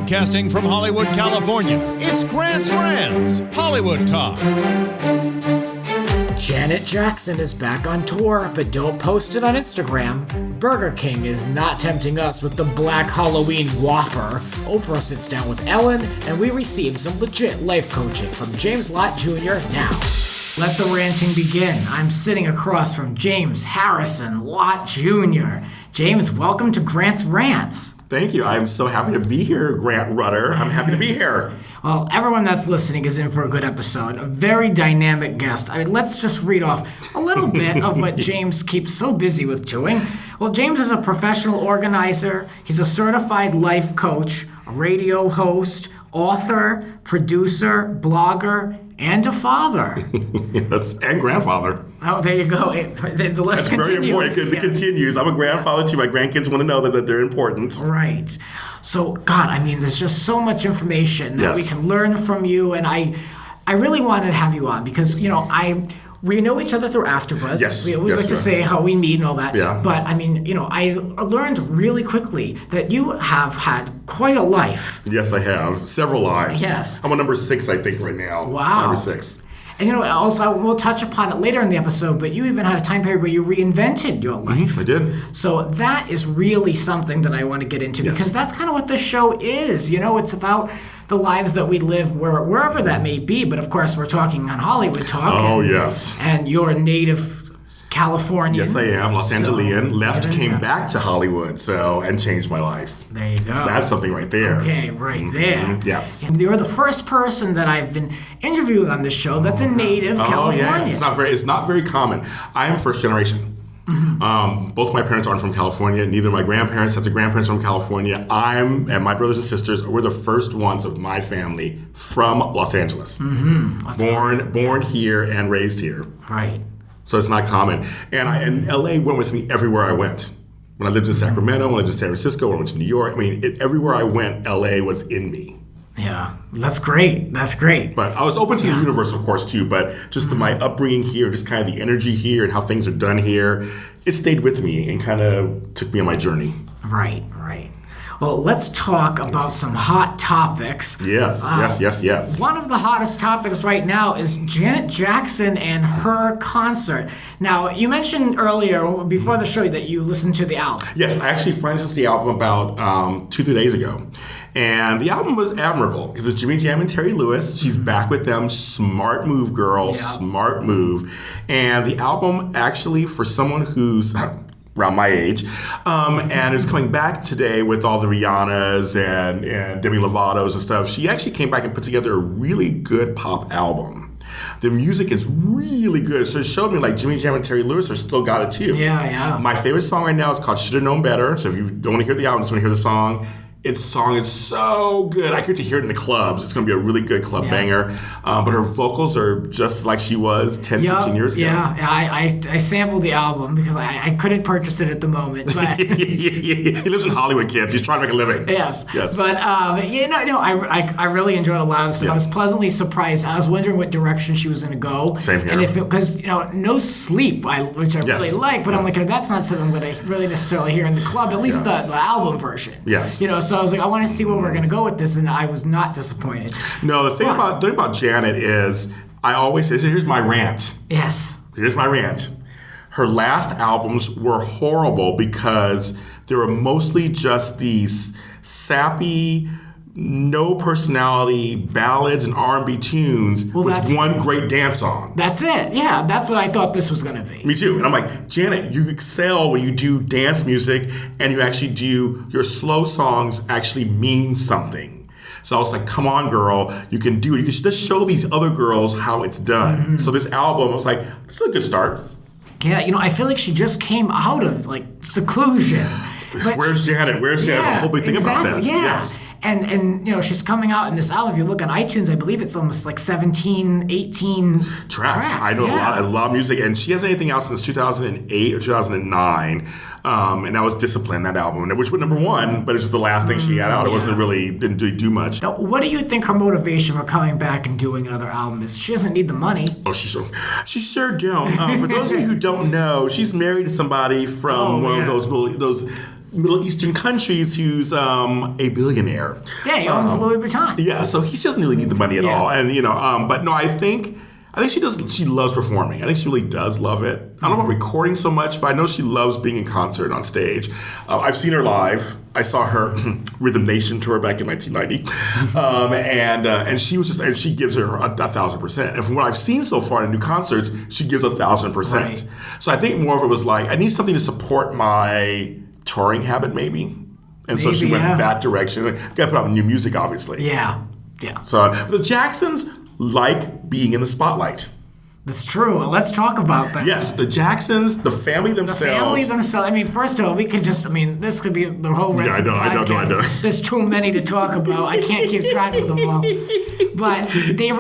Broadcasting from Hollywood, California, it's Grant's Rants, Hollywood Talk. Janet Jackson is back on tour, but don't post it on Instagram. Burger King is not tempting us with the Black Halloween Whopper. Oprah sits down with Ellen, and we receive some legit life coaching from James Lott Jr. now. Let the ranting begin. I'm sitting across from James Harrison Lott Jr. James, welcome to Grant's Rants. Thank you. I'm so happy to be here, Grant Rudder. I'm happy to be here. Well, everyone that's listening is in for a good episode. A very dynamic guest. Let's just read off a little bit of what James keeps so busy with doing. Well, James is a professional organizer. He's a certified life coach, a radio host, author, producer, blogger, and a father. Yes, and grandfather. Oh, there you go. The list That's continues. Very important because it continues. I'm a grandfather too. My grandkids want to know that they're important. Right. So, God, I mean, there's just so much information that we can learn from you, and I really wanted to have you on because, you know, we know each other through AfterBuzz. Yes. We always like to say how we meet and all that. Yeah. But, I mean, you know, I learned really quickly that you have had quite a life. Yes, I have. Several lives. Yes. I'm on number 6, I think, right now. Wow. Number 6. And, you know, also, we'll touch upon it later in the episode, but you even had a time period where you reinvented your life. I did. So that is really something that I want to get into because that's kind of what the show is. You know, it's about the lives that we live wherever that may be. But, of course, we're talking on Hollywood Talk. Oh, yes. And you're a native Californian. Yes, I am. Los Angelian. Left, came back to Hollywood, and changed my life. There you go. That's something right there. Okay, there. Yes. And you're the first person that I've been interviewing on this show that's a native Californian. Yeah. It's not very common. I am first generation. Mm-hmm. Both my parents aren't from California. Neither of my grandparents have the grandparents from California. And my brothers and sisters were the first ones of my family from Los Angeles. Mm-hmm. Born here and raised here. Right. So it's not common. And LA went with me everywhere I went. When I lived in Sacramento, when I lived in San Francisco, when I went to New York, I mean, everywhere I went, LA was in me. Yeah, that's great. But I was open to the universe, of course, too. But just my upbringing here, just kind of the energy here and how things are done here, it stayed with me and kind of took me on my journey. Right. Well, let's talk about some hot topics. Yes. One of the hottest topics right now is Janet Jackson and her concert. Now, you mentioned earlier, before the show, that you listened to the album. Yes, I actually finally listened to the album about 2-3 days ago. And the album was admirable because it's Jimmy Jam and Terry Lewis. She's back with them. Smart move, girl. Yeah. Smart move. And the album actually, for someone who's around my age, and is coming back today with all the Rihannas and Demi Lovato's and stuff. She actually came back and put together a really good pop album. The music is really good. So it showed me like Jimmy Jam and Terry Lewis are still got it too. Yeah. My favorite song right now is called Should've Known Better. So if you don't want to hear the album, just want to hear the song. Its song is so good. I get to hear it in the clubs. It's going to be a really good club banger. But her vocals are just like she was 10, 15 years ago. Yeah, I sampled the album because I couldn't purchase it at the moment. But he lives in Hollywood, kids. He's trying to make a living. Yes. But, I really enjoyed a lot of the stuff. I was pleasantly surprised. I was wondering what direction she was going to go. Same here. And because, No Sleep, which I really like, but I'm like, that's not something that I really necessarily hear in the club, at least the album version. Yes. So I was like, I want to see where we're going to go with this, and I was not disappointed. No, the thing about Janet is, I always say, so here's my rant. Yes. Here's my rant. Her last albums were horrible because they were mostly just these sappy, no personality ballads and R&B tunes with one great dance song. That's it. Yeah, that's what I thought this was going to be. Me too. And I'm like, Janet, you excel when you do dance music and you actually do your slow songs actually mean something. So I was like, come on, girl, you can do it. You can just show these other girls how it's done. Mm-hmm. So this album, I was like, this is a good start. Yeah, I feel like she just came out of seclusion. But where's Janet? There's a whole big thing about that. Yeah. Yes. And she's coming out in this album. If you look on iTunes, I believe it's almost like 17, 18 tracks. I know a lot of music. And she hasn't anything else since 2008 or 2009. And that was Discipline, that album, which was number 1, but it's just the last thing she had out. It didn't do much. Now, what do you think her motivation for coming back and doing another album is? She doesn't need the money. Oh, she sure don't. For those of you who don't know, she's married to somebody from one of those Middle Eastern countries who's a billionaire. Yeah, he owns Louis Vuitton. Yeah, so he doesn't really need the money at all. And, but no, I think she does. She loves performing. I think she really does love it. I don't know about recording so much, but I know she loves being in concert on stage. I've seen her live. I saw her Rhythm Nation tour back in 1990, and she was and she gives her 1,000%. And from what I've seen so far in new concerts, she gives 1,000%. Right. So I think more of it was like, I need something to support my touring habit, maybe. And so she went in that direction. Got to put out new music, obviously. Yeah. So the Jacksons like being in the spotlight. That's true. Well, let's talk about that. Yes, the Jacksons, the family themselves. I mean, first of all, we could just, this could be the whole rest of the podcast. I know. There's too many to talk about. I can't keep track of them all. But they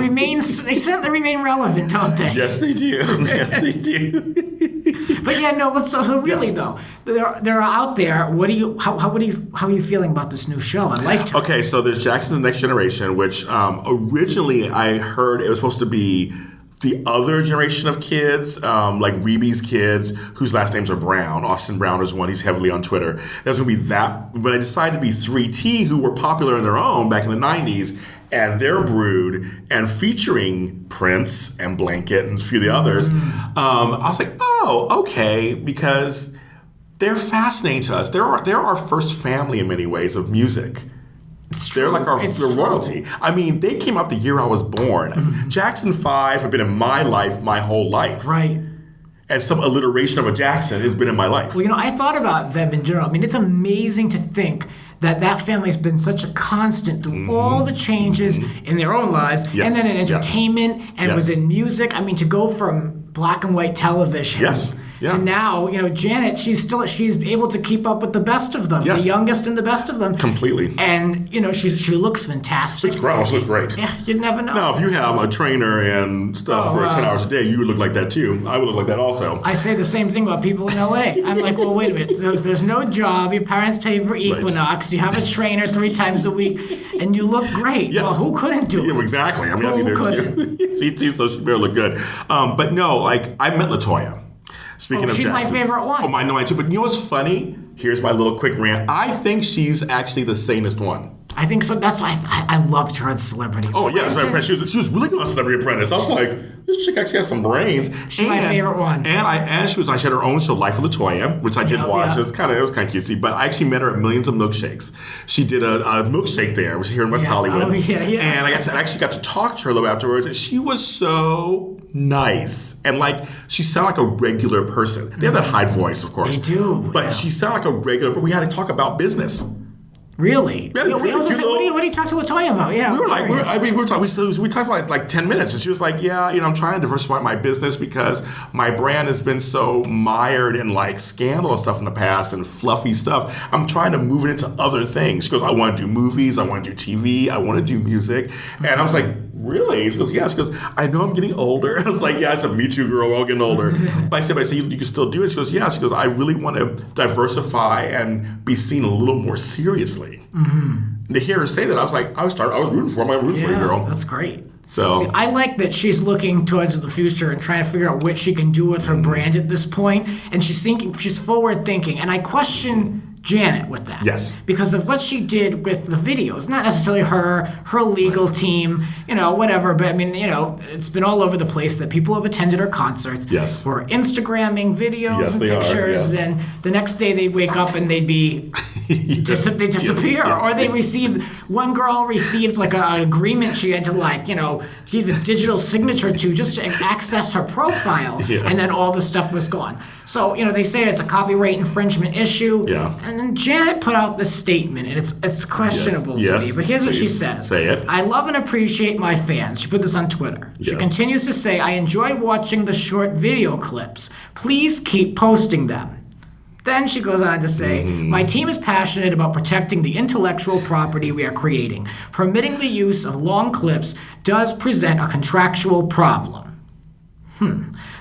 certainly remain relevant, don't they? Yes, they do. Yes, they do. But yeah, no, let's, so really though, they're out there. How are you feeling about this new show? I liked it. Okay, so there's Jackson's Next Generation, which originally I heard it was supposed to be the other generation of kids, like Reeby's kids, whose last names are Brown. Austin Brown is one. He's heavily on Twitter. There's going to be that. But I decided to be 3T, who were popular in their own back in the 90s, and their brood, and featuring Prince and Blanket and a few of the others. I was like, oh, okay, because they're fascinating to us. They're our first family in many ways of music. They're like they're royalty. I mean, they came out the year I was born. Mm-hmm. Jackson 5 have been in my life my whole life. Right. And some alliteration of a Jackson has been in my life. Well, I thought about them in general. I mean, it's amazing to think that family's been such a constant through all the changes in their own lives, and then in entertainment and within music. I mean, to go from black and white television to now, Janet, she's able to keep up with the best of them, the youngest and the best of them. Completely. And, she looks fantastic. She looks great. Yeah, you'd never know. Now, if you have a trainer and stuff for 10 hours a day, you would look like that too. I would look like that also. I say the same thing about people in LA. I'm like, well, wait a minute. There's no job. Your parents pay for Equinox. Right. You have a trainer 3 times a week, and you look great. Yes. Well, who couldn't do it? Yeah, exactly. I mean, I'd be there too. Me too, so she better look good. But no, I met LaToya. Speaking of she's Jacksons. My favorite one. I know mine too. But you know what's funny? Here's my little quick rant. I think she's actually the sanest one. I think so. That's why I loved her on Celebrity Apprentice. Oh, yeah. She was really good on Celebrity Apprentice. I was like, this chick actually has some brains. She's my favorite one. And she had her own show, Life of LaToya, which I did watch. Yeah. It was kind of cutesy. But I actually met her at Millions of Milkshakes. She did a milkshake there, which is here in West Hollywood. Oh, yeah. And I actually got to talk to her a little afterwards. And she was so nice. And she sounded like a regular person. They have that high voice, of course. They do. But she sounded like a regular, but we had to talk about business. Really? Yeah, what do you talk to LaToya about? Yeah, we talked for like 10 minutes, and she was like, "Yeah, I'm trying to diversify my business because my brand has been so mired in scandal and stuff in the past and fluffy stuff. I'm trying to move it into other things." She goes, "I want to do movies, I want to do TV, I want to do music," and I was like, "Really?" She goes, "Yeah." She goes, "I know I'm getting older." I was like, "Yeah." I said, "Me too, girl. We're all getting older." But I said, "You can still do it." She goes, "Yeah." She goes, "I really want to diversify and be seen a little more seriously." Mm-hmm. To hear her say that, I was like, I was rooting for her. I'm rooting for you, girl. That's great. So I like that she's looking towards the future and trying to figure out what she can do with her brand at this point. And she's forward thinking. And I question Janet with that. Yes. Because of what she did with the videos. Not necessarily her legal team, whatever. But I mean, it's been all over the place that people have attended her concerts. Yes. For Instagramming videos and pictures. Yes. And the next day they'd wake up and they'd be they disappear. Yes. Or they one girl received an agreement she had to give a digital signature to just to access her profile. Yes. And then all the stuff was gone. So, they say it's a copyright infringement issue. Yeah. And then Janet put out this statement, and it's questionable to me. But here's what she says. Say it. "I love and appreciate my fans." She put this on Twitter. Yes. She continues to say, "I enjoy watching the short video clips. Please keep posting them." Then she goes on to say, "My team is passionate about protecting the intellectual property we are creating. Permitting the use of long clips does present a contractual problem."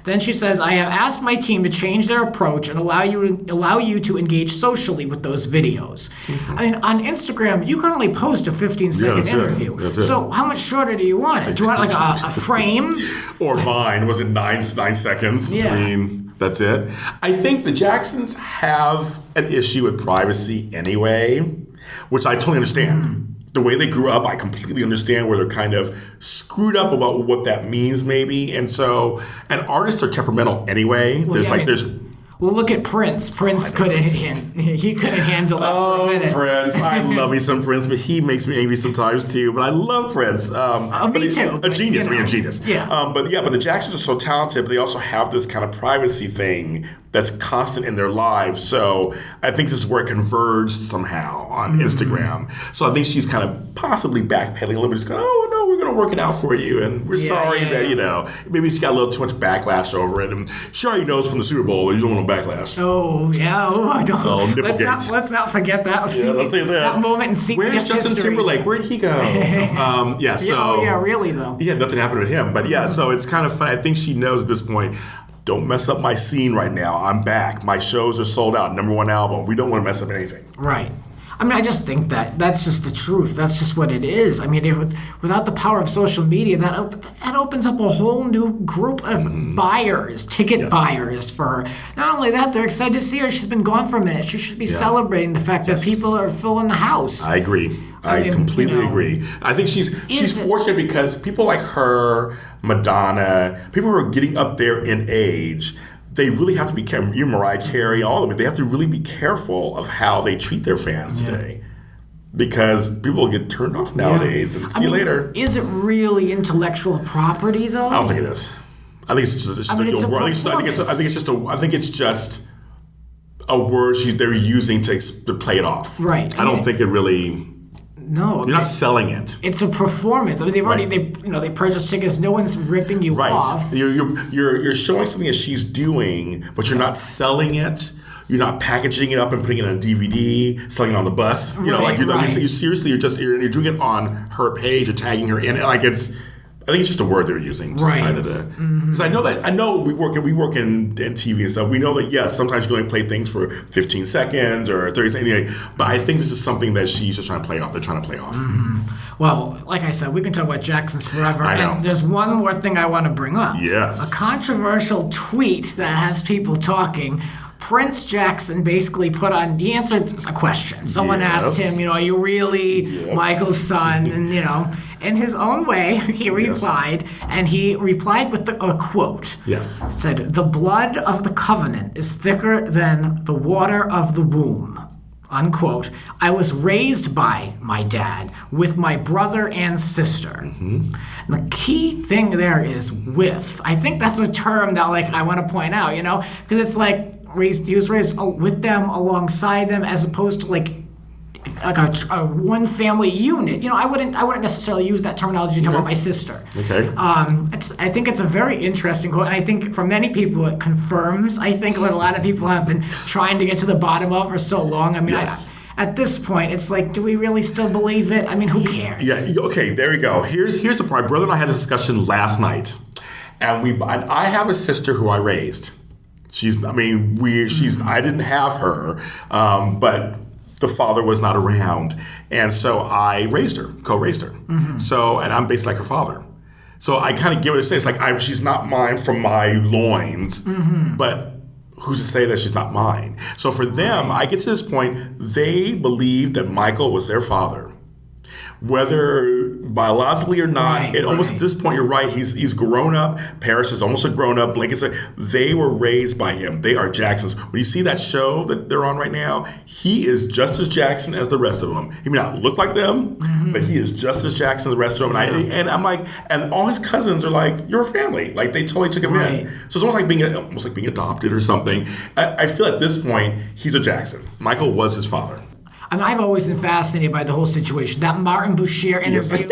Then she says, "I have asked my team to change their approach and allow you to engage socially with those videos." Mm-hmm. I mean, on Instagram, you can only post a 15-second interview. That's it. So how much shorter do you want it? Do you want a frame? Or Vine? Was it 9 seconds? Yeah. I mean, That's it. I think the Jacksons have an issue with privacy anyway, which I totally understand. The way they grew up, I completely understand where they're kind of screwed up about what that means, maybe. And so, and artists are temperamental anyway. Well, look at Prince. Prince couldn't handle that for a minute. Prince. I love me some Prince, but he makes me angry sometimes too. But I love Prince. Me too. A genius. A genius. Yeah. But the Jacksons are so talented, but they also have this kind of privacy thing that's constant in their lives. So I think this is where it converged somehow on Instagram. So I think she's kind of possibly backpedaling a little bit, just going, oh, no, we're going to work it out for you. And we're sorry that, maybe she got a little too much backlash over it. And she already knows from the Super Bowl that you don't want no backlash. Oh, yeah. Oh, I don't. Oh, let's not forget that. Yeah, let's say that moment in secret Where's Justin history. Timberlake? Where'd he go? Really, though. Yeah, nothing happened with him. But yeah, so it's kind of fun. I think she knows at this point, don't mess up my scene right now. I'm back. My shows are sold out. #1 album. We don't want to mess up anything. Right. I mean, I just think that's just the truth. That's just what it is. I mean, without the power of social media, that opens up a whole new group of buyers, ticket buyers for her. Not only that, they're excited to see her. She's been gone for a minute. She should be celebrating the fact that people are filling the house. I agree. I completely agree. I think she's fortunate because people like her, Madonna, people who are getting up there in age, they really have to be careful. You, Mariah Carey, all of them. They have to really be careful of how they treat their fans today, because people get turned off nowadays. And see you later. Is it really intellectual property, though? I don't think it is. I think it's just I think it's just a word they're using to play it off. Right. I don't think it really. No, you're not selling it. It's a performance. I mean, they purchased tickets. No one's ripping you off. You're showing something that she's doing, but you're not selling it. You're not packaging it up and putting it on a DVD, selling it on the bus. You're doing it on her page or tagging her in it. I think it's just a word they're using, just kind of because I know we work in TV and stuff. We know that sometimes you can only play things for 15 seconds or 30 seconds, anyway, but I think this is something that she's just trying to play off. They're trying to play off. Well, like I said, we can talk about Jacksons forever. I know. And there's one more thing I want to bring up. Yes. A controversial tweet that has people talking. Prince Jackson basically he answered a question. Someone asked him, are you really Michael's son? And, in his own way, he replied, and he replied with a quote. Yes. It said, "The blood of the covenant is thicker than the water of the womb." Unquote. "I was raised by my dad with my brother and sister." And the key thing there is with. I think that's a term that I want to point out, because it's he was raised with them, alongside them, as opposed to a one family unit. I wouldn't necessarily use that terminology to talk about my sister. Okay. I think it's a very interesting quote, and I think for many people it confirms, I think, what a lot of people have been trying to get to the bottom of for so long. I mean, at this point, it's do we really still believe it? I mean, who cares? Yeah. Okay. There we go. Here's the part. My brother and I had a discussion last night, and I have a sister who I raised. I didn't have her, but the father was not around. And so I raised her, co-raised her. So, and I'm basically like her father. So I kind of give it a sense, she's not mine from my loins, but who's to say that she's not mine? So for them, I get to this point, they believe that Michael was their father. Whether biologically or not, almost at this point, you're right. He's grown up. Paris is almost a grown up. Lincoln said they were raised by him. They are Jacksons. When you see that show that they're on right now, he is just as Jackson as the rest of them. He may not look like them, but he is just as Jackson as the rest of them. And I'm and all his cousins are you're a family. They totally took him in. So it's almost like being adopted or something. I feel at this point he's a Jackson. Michael was his father. I mean, I've always been fascinated by the whole situation. That Martin Boucher interview.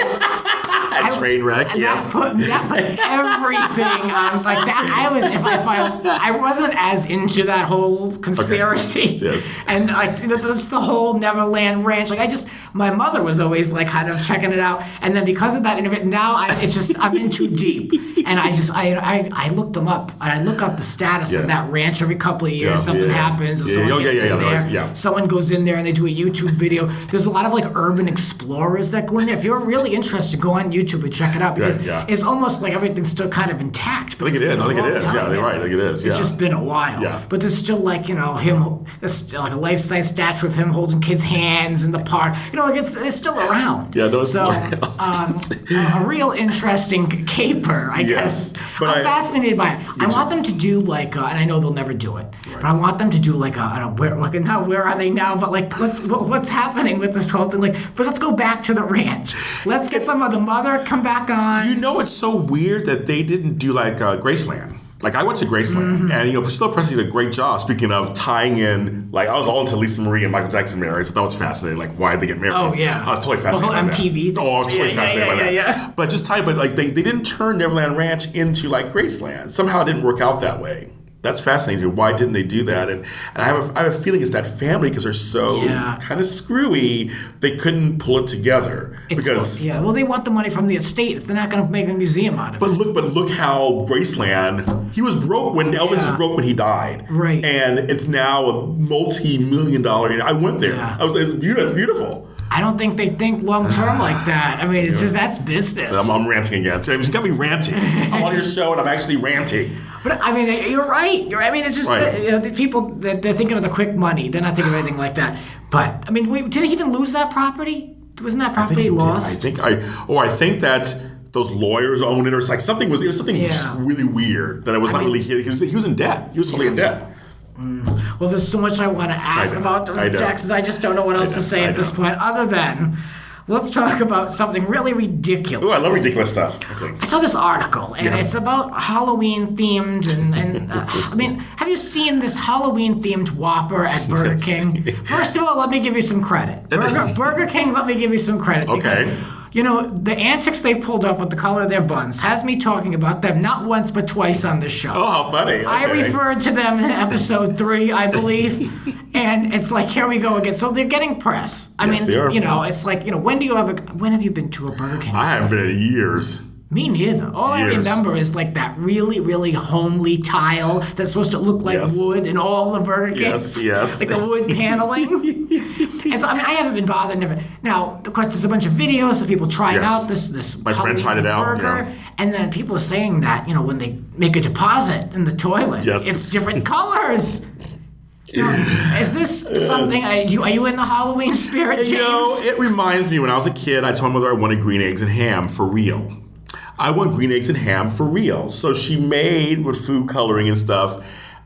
Train wreck. That put everything on that. I wasn't as into that whole conspiracy. Okay. Yes. And just the whole Neverland Ranch. My mother was always kind of checking it out, and then because of that interview, now I'm in too deep, and I looked them up, and I look up the status of that ranch every couple of years. Something happens, or someone gets in there. Someone goes in there and they do a YouTube video. There's a lot of urban explorers that go in there. If you're really interested, go on YouTube. YouTube and check it out because Yeah. it's almost like everything's still kind of intact. I think it is. Yeah, they're right. I think it is. Yeah. It's just been a while. Yeah. But there's still like, him, like a life-size statue of him holding kids' hands in the park. Like it's still around. Yeah, no, it's so, still around. A real interesting caper, I guess. But I'm fascinated by it. I want them to do like, and I know they'll never do it, but I want them to do like not where are they now, but like what's happening with this whole thing? Like, but let's go back to the ranch. Let's get some of the mother come back on. It's so weird that they didn't do like Graceland. Like, I went to Graceland, and, Priscilla Presley did a great job, speaking of tying in, like, I was all into Lisa Marie and Michael Jackson marriage, so that was fascinating. Like, why did they get married? Oh, yeah. I was totally fascinated by MTV. that. I was totally fascinated by that. Yeah. But just but, like, they didn't turn Neverland Ranch into, like, Graceland. Somehow it didn't work out that way. That's fascinating. Why didn't they do that? And I have a feeling it's that family because they're so kind of screwy. They couldn't pull it together well, they want the money from the estate. They're not going to make a museum out of it. But look how Graceland. He was broke when Elvis was broke when he died. Right. And it's now a multi-million-dollar. I went there. Yeah. It's beautiful. I don't think they think long term like that. I mean, it's just that's business. I'm ranting again. So you got me ranting. I'm on your show and I'm actually ranting. But I mean, you're right. I mean, it's just the people that they're thinking of the quick money. They're not thinking of anything like that. But I mean, did he even lose that property? Wasn't that property lost? I think that those lawyers owned it, or it's like something was something really weird that it was not really he was in debt. He was totally in debt. Well, there's so much I want to ask about the Jacksons. I just don't know what else to say at this point, other than let's talk about something really ridiculous. Oh, I love ridiculous stuff. Okay. I saw this article, and it's about Halloween themed, and I mean, have you seen this Halloween themed Whopper at Burger King? First of all, let me give you some credit. Burger King, let me give you some credit. Okay. Because, the antics they pulled off with the color of their buns has me talking about them not once but twice on this show. Oh, how funny. Okay. I referred to them in episode 3, I believe. And it's like, here we go again. So they're getting press. I mean, it's like, when have you been to a Burger King? I haven't been in years. Me neither. All I remember is like that really, really homely tile that's supposed to look like wood in all the Burger Kings. Yes. Like the wood paneling. And so, I mean, I haven't been bothered. Now, of course, there's a bunch of videos of people trying out this My friend tried it out. Burger, and then people are saying that, when they make a deposit in the toilet, it's different colors. Is this something? Are you in the Halloween spirit, James? It reminds me when I was a kid, I told my mother I wanted green eggs and ham for real. I want green eggs and ham for real. So she made with food coloring and stuff.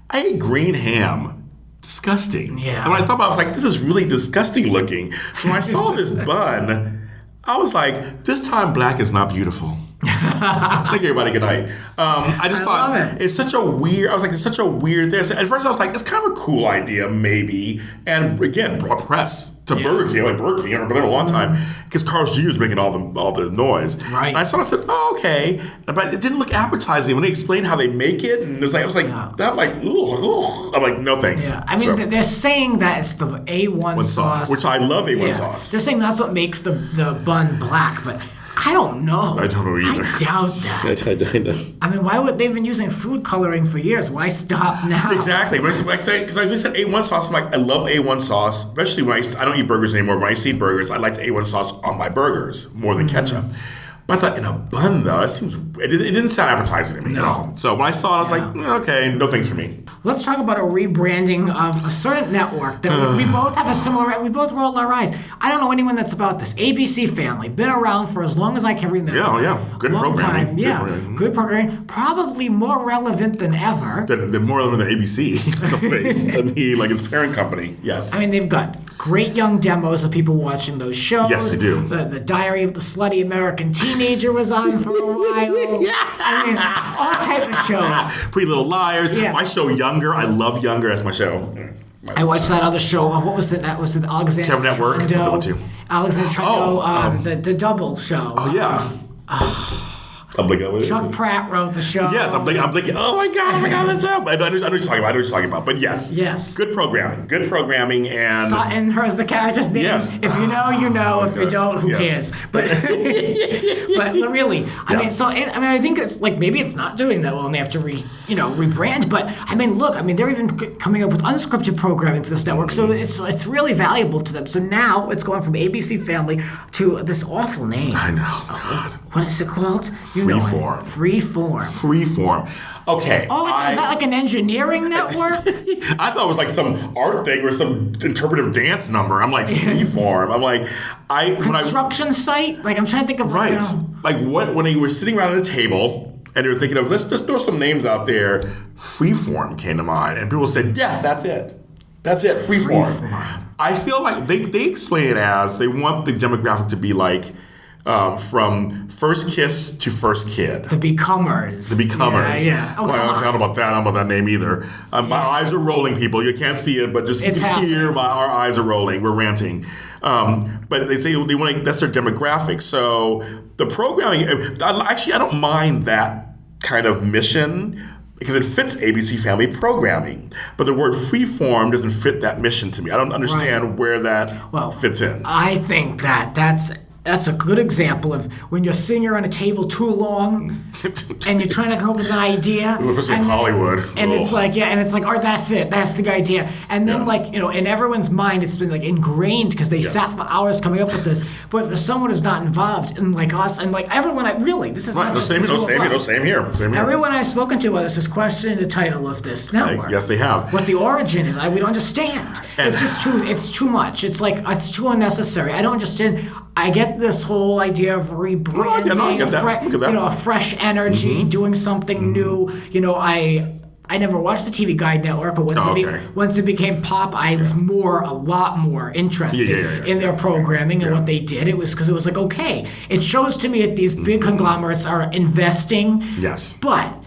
I ate green ham. Disgusting. Yeah. And when I thought about it, I was like, this is really disgusting looking. So when I saw this bun, I was like, this time black is not beautiful. Thank you, everybody. Good night. I just thought it's such a weird. I was like, it's such a weird thing. At first, I was like, it's kind of a cool idea, maybe. And again, brought press to Burger King. Like Burger King, I've been there a long time because Carl's Jr. is making all the noise. Right. And I saw it, I said, oh, okay, but it didn't look appetizing when they explained how they make it. And I was like, I'm like, ooh. I'm like, no thanks. Yeah. I mean, they're saying that it's the A1 sauce, which I love A1 sauce. They're saying that's what makes the bun black, but I don't know. I don't know either. I doubt that. I mean, why would they've been using food coloring for years? Why stop now? Exactly. Because I just said A1 sauce. I'm like, I love A1 sauce, especially when I don't eat burgers anymore. When I used to eat burgers, I liked A1 sauce on my burgers more than ketchup. But I thought in a bun though, it didn't sound appetizing to me at all. So when I saw it, I was like, okay, no thanks for me. Let's talk about a rebranding of a certain network that we both have a similar. We both rolled our eyes. I don't know anyone that's about this. ABC Family, been around for as long as I can remember. Yeah. Good programming. Good programming. Probably more relevant than ever. They're more relevant than ABC. Like its parent company. Yes. I mean, they've got great young demos of people watching those shows. Yes, they do. The Diary of the Slutty American Teenager was on for a while. I mean, all type of shows. Pretty Little Liars. Yeah. My show, Younger. I love Younger. That's my show. I watched that other show. What was that? Was it Alexander Kevin Network? That one too. Alexander Trento, the Double show. Oh, yeah. Chuck Pratt wrote the show. Yes, I'm thinking, oh my god, that's up. I know what you're talking about. But yes. Good programming, and Sutton, hers the character's name. Yes. If you know, you know. If you don't, who cares? But really, I think it's like maybe it's not doing that well, and they have to rebrand. But I mean, look, they're even coming up with unscripted programming for this network, so it's really valuable to them. So now it's going from ABC Family to this awful name. I know. God. what is it called? Freeform. Freeform. Freeform. Okay. Oh, is that like an engineering network? I thought it was like some art thing or some interpretive dance number. I'm like, Freeform. I'm like, Construction site? Like, I'm trying to think of right. Like what when they were sitting around the table and they were thinking of let's throw some names out there. Freeform came to mind, and people said, yes, that's it. That's it. Freeform. I feel like they explain it as they want the demographic to be like from first kiss to first kid. The Becomers. The Becomers. Yeah. Oh, well, I don't know about that. I don't know about that name either. My eyes are rolling, people. You can't see it, but just you can hear our eyes are rolling. We're ranting. But they say they want that's their demographic. So the programming, actually, I don't mind that kind of mission because it fits ABC Family programming. But the word freeform doesn't fit that mission to me. I don't understand where that fits in. I think that's a good example of when you're sitting around a table too long and you're trying to come up with an idea. Especially in Hollywood. And it's like, all right, that's it. That's the idea. And then in everyone's mind, it's been like ingrained because they sat for hours coming up with this. But for someone who's not involved, and like us, and like everyone, this is not just same here. Everyone I've spoken to about this is questioning the title of this network. Yes, they have. What the origin is, we don't understand. It's just true. It's too much. It's like, it's too unnecessary. I don't understand. I get this whole idea of rebranding, a fresh energy, doing something new. I never watched the TV Guide Network, but once it became pop, I was a lot more interested in their programming and what they did. It was because it was like, okay, it shows to me that these big conglomerates are investing. Yes. But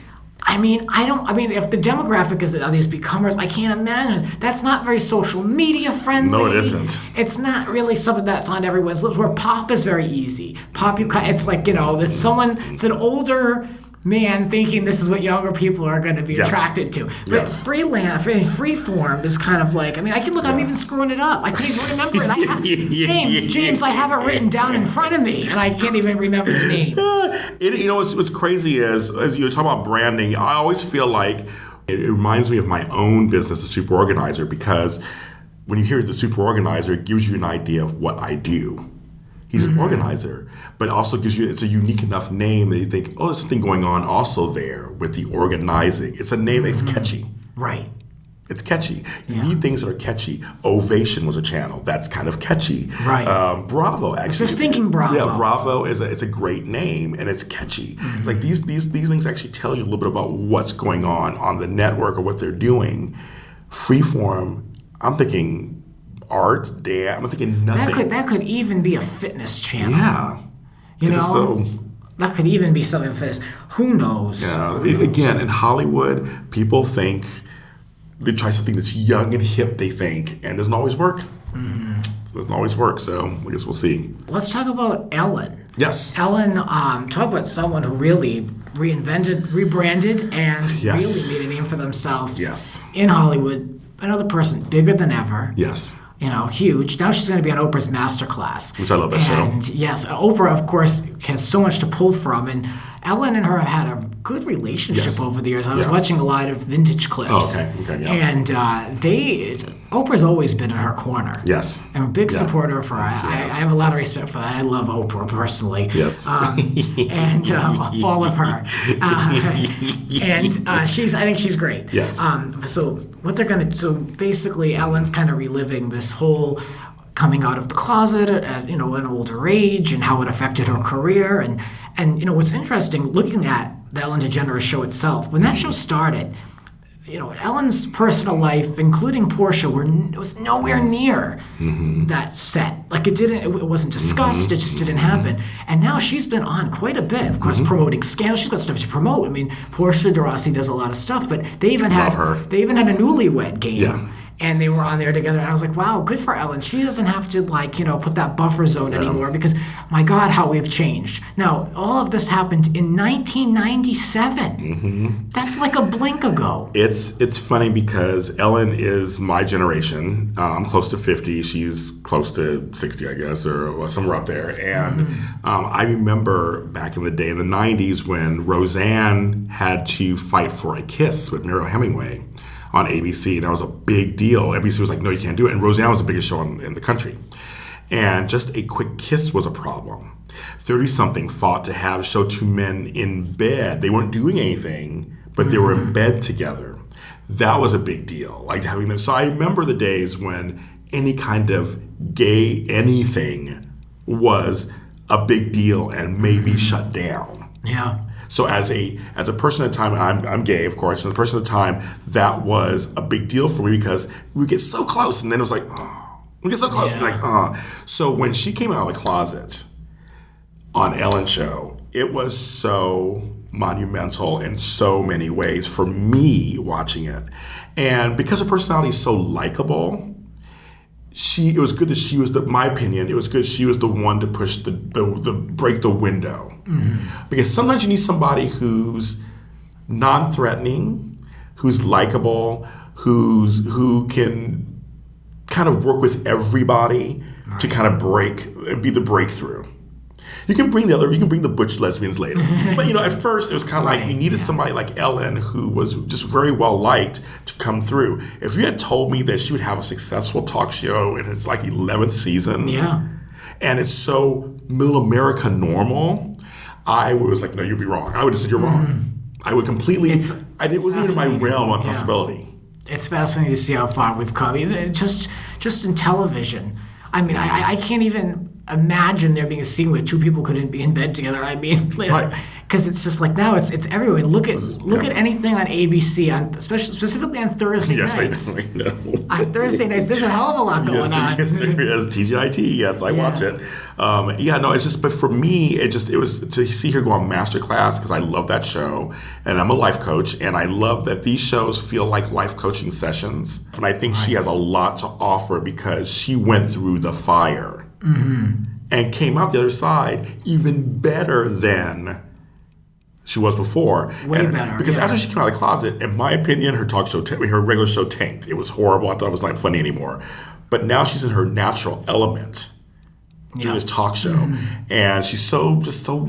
if the demographic is these Becomers, I can't imagine. That's not very social media friendly. No, it isn't. It's not really something that's on everyone's lips. Where pop is very easy. Pop, it's like, it's an older man thinking this is what younger people are going to be attracted to. But freeform is kind of like, I'm even screwing it up. I can't even remember it. James, I have it written down in front of me, and I can't even remember the name. What's crazy is, as you talk about branding, I always feel like it reminds me of my own business, the Super Organizer, because when you hear the Super Organizer, it gives you an idea of what I do. He's an organizer, but also it's a unique enough name that you think, oh, there's something going on also there with the organizing. It's a name that's catchy. Right. It's catchy. You need things that are catchy. Ovation was a channel that's kind of catchy. Right. Bravo, actually. I was just thinking Bravo. Yeah, Bravo is a great name, and it's catchy. It's like these things actually tell you a little bit about what's going on the network or what they're doing. Freeform, I'm thinking art, dance, I'm thinking nothing. That could even be a fitness channel. Yeah. That could even be something for this. Who knows? Yeah. Again, in Hollywood, people think they try something that's young and hip, they think, and it doesn't always work. So it doesn't always work, so I guess we'll see. Let's talk about Ellen. Yes. Ellen, talk about someone who really rebranded, and really made a name for themselves in Hollywood. Another person bigger than ever. Yes. Huge. Now she's going to be on Oprah's Masterclass. Which I love that show. And yes, Oprah, of course, has so much to pull from. And Ellen and her have had a good relationship over the years. I was watching a lot of vintage clips. Oh, okay, yeah. And Oprah's always been in her corner. Yes. I'm a big supporter of her. I have a lot of respect for that. I love Oprah personally. Yes. And all of her. I think she's great. Yes. So basically Ellen's kind of reliving this whole coming out of the closet at an older age and how it affected her career. And what's interesting, looking at the Ellen DeGeneres show itself, when that show started, Ellen's personal life, including Portia, was nowhere near that set. Like it wasn't discussed. It just didn't happen. And now she's been on quite a bit, of course, promoting Scandal. She's got stuff to promote. Portia de Rossi does a lot of stuff, but they even had a newlywed game. Yeah. And they were on there together, and I was like, wow, good for Ellen. She doesn't have to, put that buffer zone anymore because, my God, how we've changed. Now, all of this happened in 1997. That's like a blink ago. It's funny because Ellen is my generation. I'm close to 50. She's close to 60, I guess, or somewhere up there. And I remember back in the day, in the 90s, when Roseanne had to fight for a kiss with Mariel Hemingway on ABC. That was a big deal. ABC was like, no, you can't do it. And Roseanne was the biggest show in the country. And just a quick kiss was a problem. 30-something fought to show two men in bed. They weren't doing anything, but they were in bed together. That was a big deal. Like having them. So I remember the days when any kind of gay anything was a big deal and maybe shut down. Yeah. So as a person at the time, I'm gay, of course, as a person at the time, that was a big deal for me because we would get so close, and then it was like, oh, we get so close, and like, oh. So when she came out of the closet on Ellen's show, it was so monumental in so many ways for me watching it. And because her personality is so likable, it was good that she was my opinion, it was good she was the one to push the break the window. Because sometimes you need somebody who's non-threatening, who's likable, who can kind of work with everybody to kind of break and be the breakthrough. You can bring the butch lesbians later. But, at first it was kind of like we needed somebody like Ellen who was just very well liked to come through. If you had told me that she would have a successful talk show in its like 11th season, and it's so middle America normal, I was like, no, you'd be wrong. I would have said you're wrong. I would completely, it wasn't even in my realm of possibility. It's fascinating to see how far we've come, even just in television. I mean, I can't even imagine there being a scene where two people couldn't be in bed together. I mean, because it's just like now it's everywhere. Look at anything on ABC, especially specifically on Thursday nights. Yes, I know. On Thursday nights, there's a hell of a lot going on. Yes, there is. TGIT, yes, I watch it. It's just, but for me, it was to see her go on Masterclass because I love that show, and I'm a life coach, and I love that these shows feel like life coaching sessions, and I think she has a lot to offer because she went through the fire. And came out the other side even better than she was before. Way better. Because after she came out of the closet, in my opinion, her regular show tanked. It was horrible. I thought it was not funny anymore. But now she's in her natural element doing this talk show. And she's so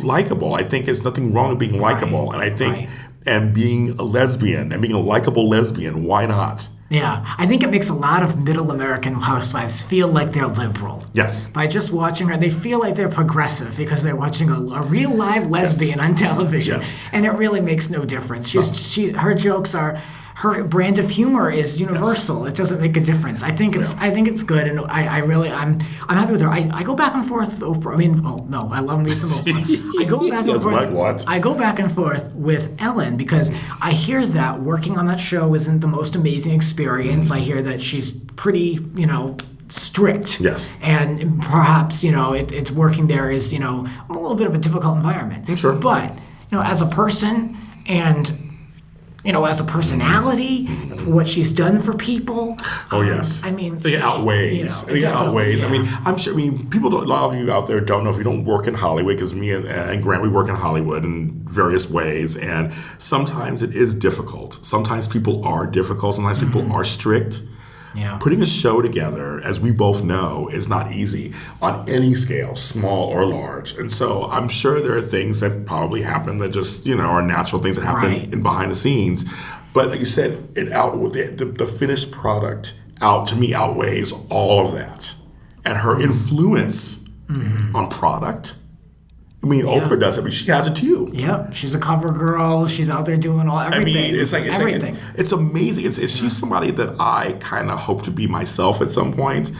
likable. I think there's nothing wrong with being likable. And I think, and being a lesbian, and being a likable lesbian, why not? Yeah, I think it makes a lot of middle American housewives feel like they're liberal. Yes. By just watching her, they feel like they're progressive because they're watching a real live lesbian on television. Yes. And it really makes no difference. Her jokes are, her brand of humor is universal. It doesn't make a difference. I think it's good, and I'm happy with her. I go back and forth with Oprah. I mean, I love me some Oprah. I go back and forth. I go back and forth with Ellen because I hear that working on that show isn't the most amazing experience. I hear that she's pretty, strict. Yes. And perhaps, it's working there is, a little bit of a difficult environment. Sure. But, as a person and as a personality, what she's done for people. Oh, yes. I mean, it outweighs. It outweighs. Yeah. I mean, I'm sure. A lot of you out there don't know if you don't work in Hollywood, because me and Grant, we work in Hollywood in various ways, and sometimes it is difficult. Sometimes people are difficult. Sometimes people are strict. Yeah. Putting a show together, as we both know, is not easy on any scale, small or large. And so I'm sure there are things that probably happen that just, are natural things that happen in behind the scenes. But like you said, the finished product to me outweighs all of that. And her influence on product. I mean, Oprah does it, but she has it too. Yep, she's a cover girl. She's out there doing everything. I mean, it's everything. It's amazing. She's somebody that I kind of hope to be myself at some point,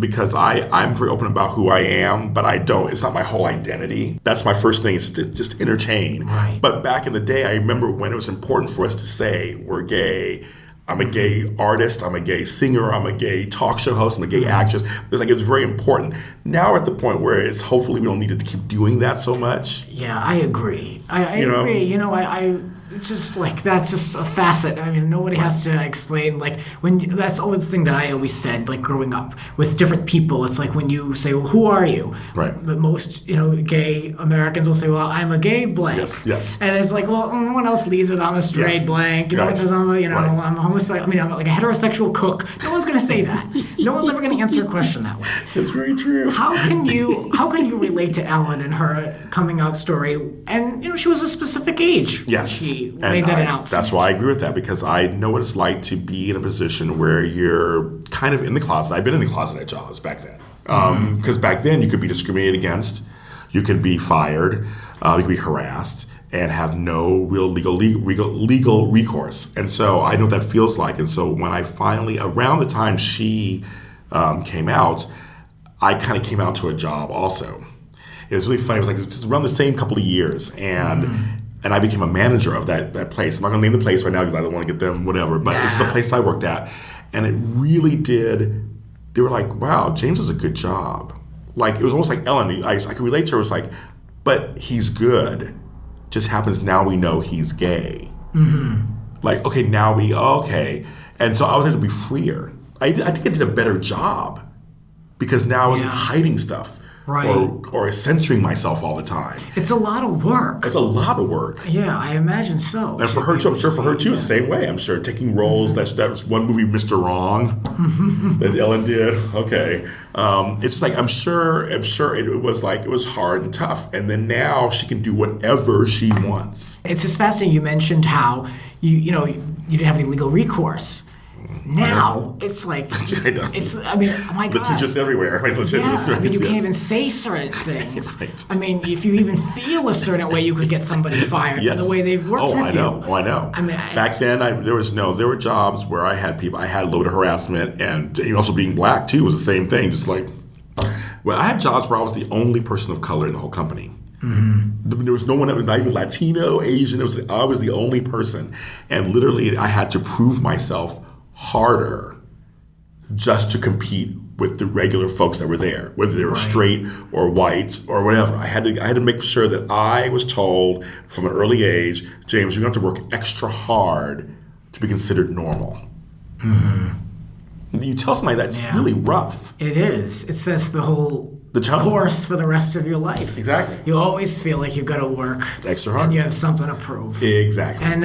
because I'm very open about who I am, but I don't. It's not my whole identity. That's my first thing, is to just entertain. Right. But back in the day, I remember when it was important for us to say we're gay. I'm a gay artist, I'm a gay singer, I'm a gay talk show host, I'm a gay actress. It's very important. Now we're at the point where hopefully we don't need to keep doing that so much. Yeah, I agree. I agree. It's just like, that's just a facet. I mean, nobody has to explain, that's always the thing that I always said, growing up with different people. It's like when you say, well, who are you? Right. But most, gay Americans will say, well, I'm a gay blank. Yes. And it's like, well, no one else leads with I'm a straight blank. Because I'm I'm homosexual. I'm like a heterosexual cook. No one's going to say that. No one's ever going to answer a question that way. That's very true. How can you relate to Ellen and her coming out story? And, she was a specific age. Yes. Made that announcement. That's why I agree with that, because I know what it's like to be in a position where you're kind of in the closet. I've been in the closet at jobs back then. Because back then you could be discriminated against, you could be fired, you could be harassed, and have no real legal recourse. And so I know what that feels like. And so when I finally, around the time she came out, I kind of came out to a job also. It was really funny. It was like just around the same couple of years, and I became a manager of that place. I'm not going to name the place right now because I don't want to get them whatever, but it's the place I worked at, and it really did. They were like, "Wow, James does a good job." Like it was almost like Ellen. I could relate to her. It was like, "But he's good. Just happens now we know he's gay." Like, okay, now okay, and so I was able to be freer. I think I did a better job because now I wasn't hiding stuff. Right. Or censoring myself all the time. It's a lot of work. It's a lot of work. Yeah, I imagine so. And for her too, I'm sure for her too, the same way. I'm sure taking roles. That was one movie, Mr. Wrong, that Ellen did. Okay, it's like I'm sure it was hard and tough. And then now she can do whatever she wants. It's just fascinating. You mentioned how you didn't have any legal recourse. Now it's like I mean, oh my God, litigious everywhere. Litigious, I mean, you can't even say certain things. Right. I mean, if you even feel a certain way, you could get somebody fired for the way they've worked with you. I know. I mean, back then there were jobs where I had a load of harassment, and also being black too was the same thing. Just like, well, I had jobs where I was the only person of color in the whole company. There was no one else, not even Latino, Asian. I was the only person, and literally I had to prove myself harder just to compete with the regular folks that were there, whether they were straight or white or whatever. I had to make sure that I was told from an early age, James, you're going to have to work extra hard to be considered normal. You tell somebody that's really rough. It is. It sets the whole course for the rest of your life. Exactly. You always feel like you've got to work extra hard, and you have something to prove. Exactly. And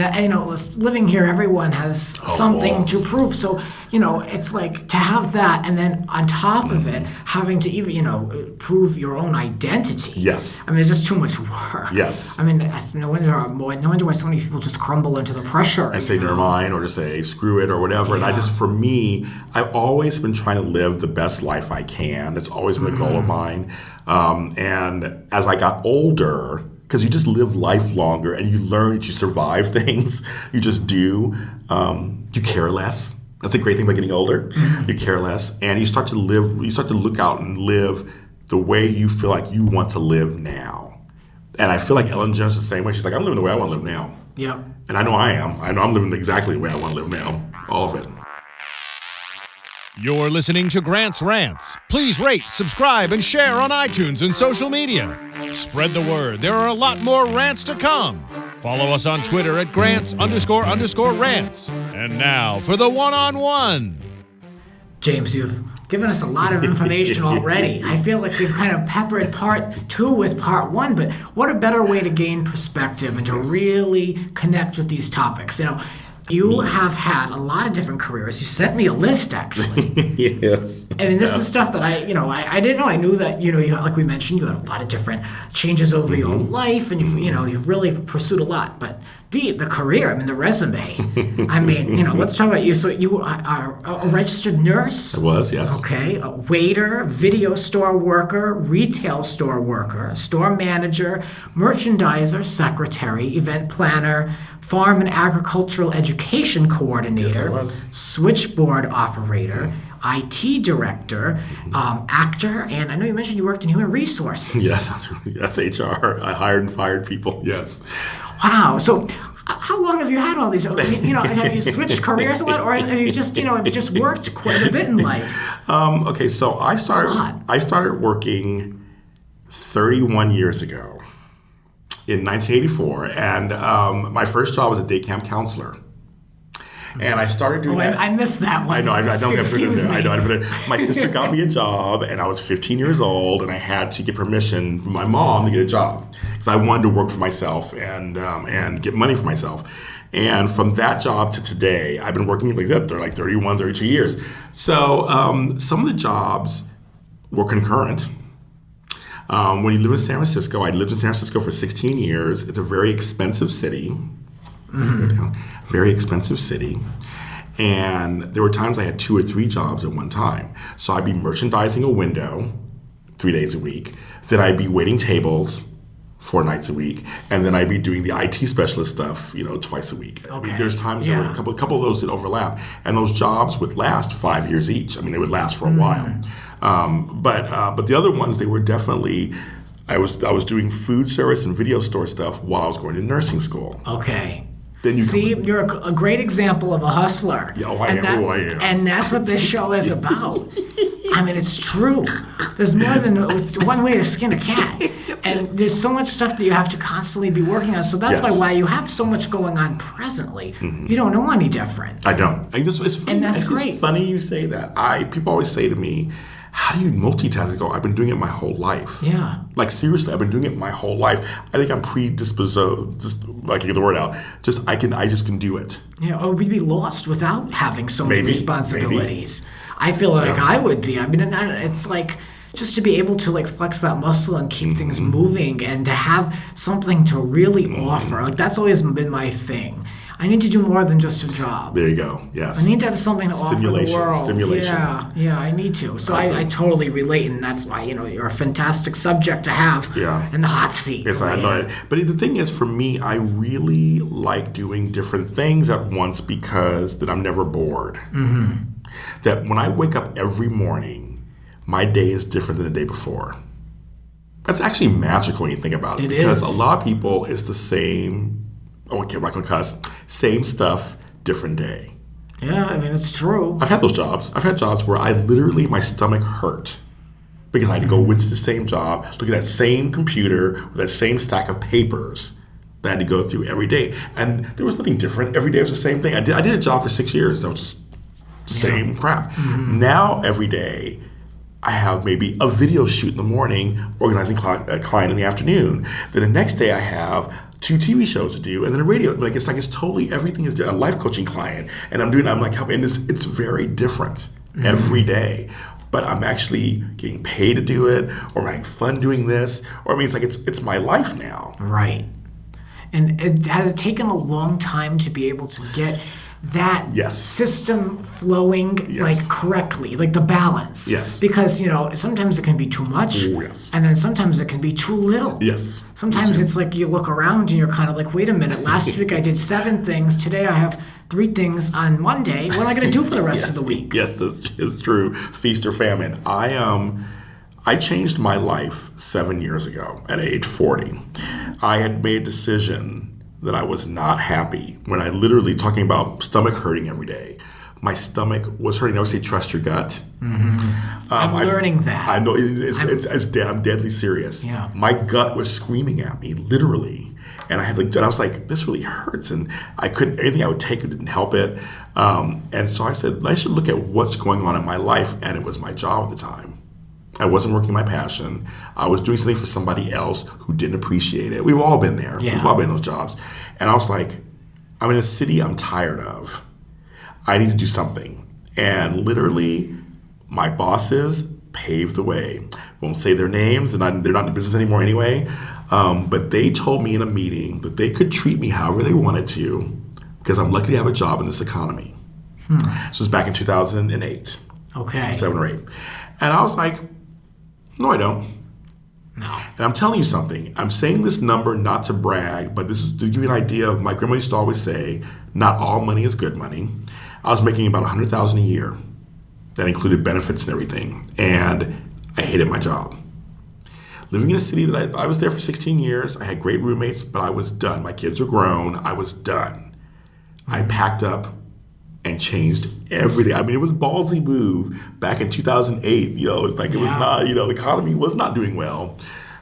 living here, everyone has something to prove. So it's like to have that, and then on top of it, having to even prove your own identity. Yes. I mean, it's just too much work. Yes. I mean, no wonder why so many people just crumble into the pressure. And say never mind, or just say screw it, or whatever. And for me, I've always been trying to live the best life I can. It's always been a goal of mine. And as I got older, because you just live life longer and you learn that you survive things, you just do. You care less. That's a great thing about getting older. You care less, and you start to look out and live the way you feel like you want to live now. And I feel like Ellen DeGeneres the same way. She's like, I'm living the way I want to live now. Yeah. And I know I am. I know I'm living exactly the way I want to live now. All of it. You're listening to Grant's Rants. Please rate, subscribe, and share on iTunes and social media. Spread the word. There are a lot more rants to come. Follow us on Twitter at Grants__rants. And now for the one-on-one. James, you've given us a lot of information already. I feel like we've kind of peppered part 2 with part 1, but what a better way to gain perspective and to really connect with these topics. You have had a lot of different careers. You sent me a list, actually. Yes. I mean, this is stuff that I didn't know. I knew that, you like we mentioned, you had a lot of different changes over your life, and you've really pursued a lot. But the career, I mean, the resume. I mean, let's talk about you. So you are a registered nurse? I was, yes. Okay. A waiter, video store worker, retail store worker, store manager, merchandiser, secretary, event planner, farm and agricultural education coordinator, yes, I was. Switchboard operator, IT director, actor, and I know you mentioned you worked in human resources. Yes, HR. I hired and fired people. Yes. Wow. So, how long have you had all these? Have you switched careers a lot, or have you just worked quite a bit in life? Okay, so I started working 31 years ago. In 1984, and my first job was a day camp counselor. And I started doing that. I missed that one. I know, I don't have to put it in there. I know, my sister got me a job, and I was 15 years old, and I had to get permission from my mom to get a job because I wanted to work for myself and get money for myself. And from that job to today, I've been working like 31, 32 years. So some of the jobs were concurrent. When you live in San Francisco, I lived in San Francisco for 16 years. It's a very expensive city. Very expensive city. And there were times I had 2 or 3 jobs at one time. So I'd be merchandising a window 3 days a week. Then I'd be waiting tables 4 nights a week, and then I'd be doing the IT specialist stuff, twice a week. Okay. I mean, there's times where a couple of those did overlap, and those jobs would last 5 years each. I mean, they would last for a while. But the other ones, they were definitely. I was doing food service and video store stuff while I was going to nursing school. Okay. Then you're a great example of a hustler. Yeah, I am. And that's what this show is about. I mean, it's true. There's more than one way to skin a cat. And there's so much stuff that you have to constantly be working on. So that's why you have so much going on presently. You don't know any different. I don't. It's funny. And that's great. It's funny you say that. People always say to me, how do you multitask? I go, I've been doing it my whole life. Yeah. Like, seriously, I've been doing it my whole life. I think I'm predisposed, I can get the word out. I just can do it. Yeah, or we'd be lost without having so many responsibilities. Maybe. I feel like I would be. I mean, it's like just to be able to like flex that muscle and keep things moving and to have something to really offer. Like, that's always been my thing. I need to do more than just a job. There you go. Yes. I need to have something to offer the world. Stimulation. Yeah, I need to. So I totally relate, and that's why you're a fantastic subject to have in the hot seat. Yes, I know it. But the thing is, for me, I really like doing different things at once because then I'm never bored. That when I wake up every morning, my day is different than the day before. That's actually magical when you think about it. Because a lot of people, it's the same. Okay, I'm not gonna cuss. Same stuff, different day. Yeah, I mean, it's true. I've had those jobs. I've had jobs where my stomach hurt because I had to go into the same job, look at that same computer with that same stack of papers that I had to go through every day. And there was nothing different. Every day was the same thing. I did a job for 6 years. That was just the same crap. Now, every day, I have maybe a video shoot in the morning, organizing a client in the afternoon. Then the next day I have 2 TV shows to do, and then a radio. It's totally everything is a life coaching client, and I'm helping. And it's very different every day. But I'm actually getting paid to do it, or I'm having fun doing this, or it's my life now. Right. And has it taken a long time to be able to get that system flowing correctly, like the balance? Yes. Because sometimes it can be too much, and then sometimes it can be too little. Yes. Sometimes it's like you look around and you're kind of like, wait a minute, last week I did 7 things, today I have 3 things on Monday. What am I going to do for the rest of the week? Yes, it's true. Feast or famine. I changed my life 7 years ago at age 40. I had made a decision that I was not happy when I literally, talking about stomach hurting every day. My stomach was hurting. I would say trust your gut. I'm learning that. I know I'm deadly serious. Yeah. My gut was screaming at me, literally. And I was like, this really hurts. And I couldn't, anything I would take, it didn't help it. And so I said, I should look at what's going on in my life. And it was my job at the time. I wasn't working my passion. I was doing something for somebody else who didn't appreciate it. We've all been there. Yeah. We've all been in those jobs. And I was like, I'm in a city I'm tired of. I need to do something. And literally, my bosses paved the way. Won't say their names, and they're not in the business anymore anyway. But they told me in a meeting that they could treat me however they wanted to because I'm lucky to have a job in this economy. This was back in 2008. Okay. 7 or 8. And I was like, no, I don't. No. And I'm telling you something. I'm saying this number not to brag, but this is to give you an idea of, my grandma used to always say, not all money is good money. I was making about $100,000 a year. That included benefits and everything. And I hated my job. Living in a city that I was there for 16 years. I had great roommates, but I was done. My kids were grown. I was done. I packed up and changed everything. I mean, it was a ballsy move back in 2008. It's like it was not, the economy was not doing well.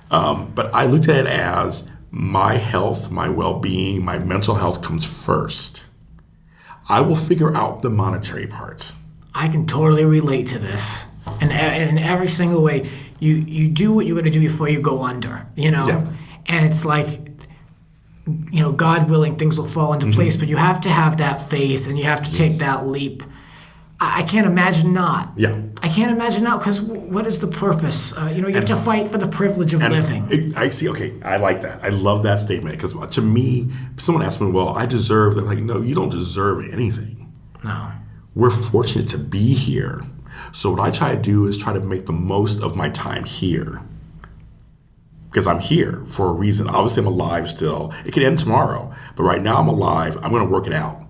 But I looked at it as my health, my well-being, my mental health comes first. I will figure out the monetary part. I can totally relate to this. And in every single way, you do what you got to do before you go under, Yeah. And it's like, God willing, things will fall into place, but you have to have that faith and you have to take that leap. I can't imagine not. Yeah. I can't imagine not, because what is the purpose? You have to fight for the privilege of living. I see. Okay, I like that. I love that statement because to me, someone asked me, well, I deserve. I'm like, no, you don't deserve anything. No. we're fortunate to be here. So what I try to do is try to make the most of my time here. Because I'm here for a reason. Obviously, I'm alive still. It could end tomorrow. But right now, I'm alive. I'm going to work it out.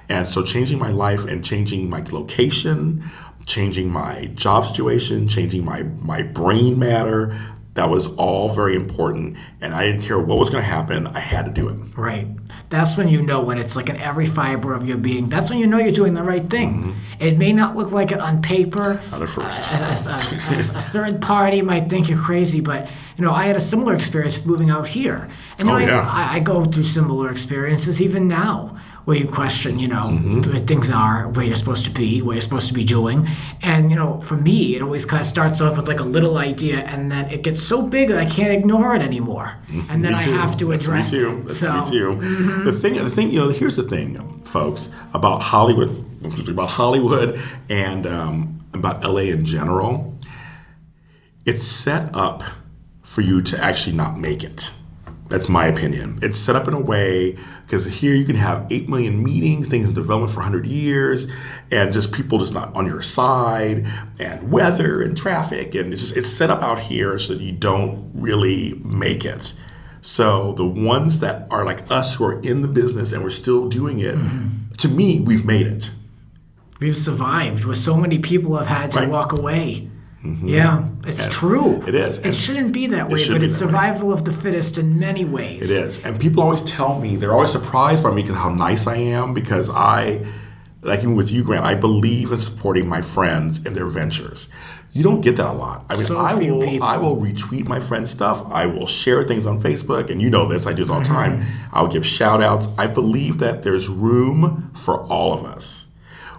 And so changing my life and changing my location, changing my job situation, changing my brain matter, that was all very important. And I didn't care what was going to happen. I had to do it. Right. That's when you know, when it's like in every fiber of your being, that's when you know you're doing the right thing. Mm-hmm. It may not look like it on paper. Not at first. A third party might think you're crazy, but I had a similar experience moving out here. And I go through similar experiences even now, where you question, where things are, where you're supposed to be, what you're supposed to be doing. And, for me, it always kind of starts off with like a little idea, and then it gets so big that I can't ignore it anymore. And then I have to address it. That's me too. Mm-hmm. The thing, here's the thing, folks, about Hollywood and about LA in general. It's set up for you to actually not make it. That's my opinion. It's set up in a way because here you can have 8 million meetings, things in development for 100 years, and just people just not on your side, and weather and traffic, and it's set up out here so that you don't really make it. So the ones that are like us who are in the business and we're still doing it, to me, we've made it. We've survived where so many people have had to walk away. Mm-hmm. Yeah, it's true. It is. It shouldn't be that way, but it's survival of the fittest in many ways. It is. And people always tell me, they're always surprised by me because how nice I am, because like even with you, Grant, I believe in supporting my friends in their ventures. You don't get that a lot. I mean, I will retweet my friends' stuff. I will share things on Facebook, and you know this, I do it all the time. I'll give shout outs. I believe that there's room for all of us.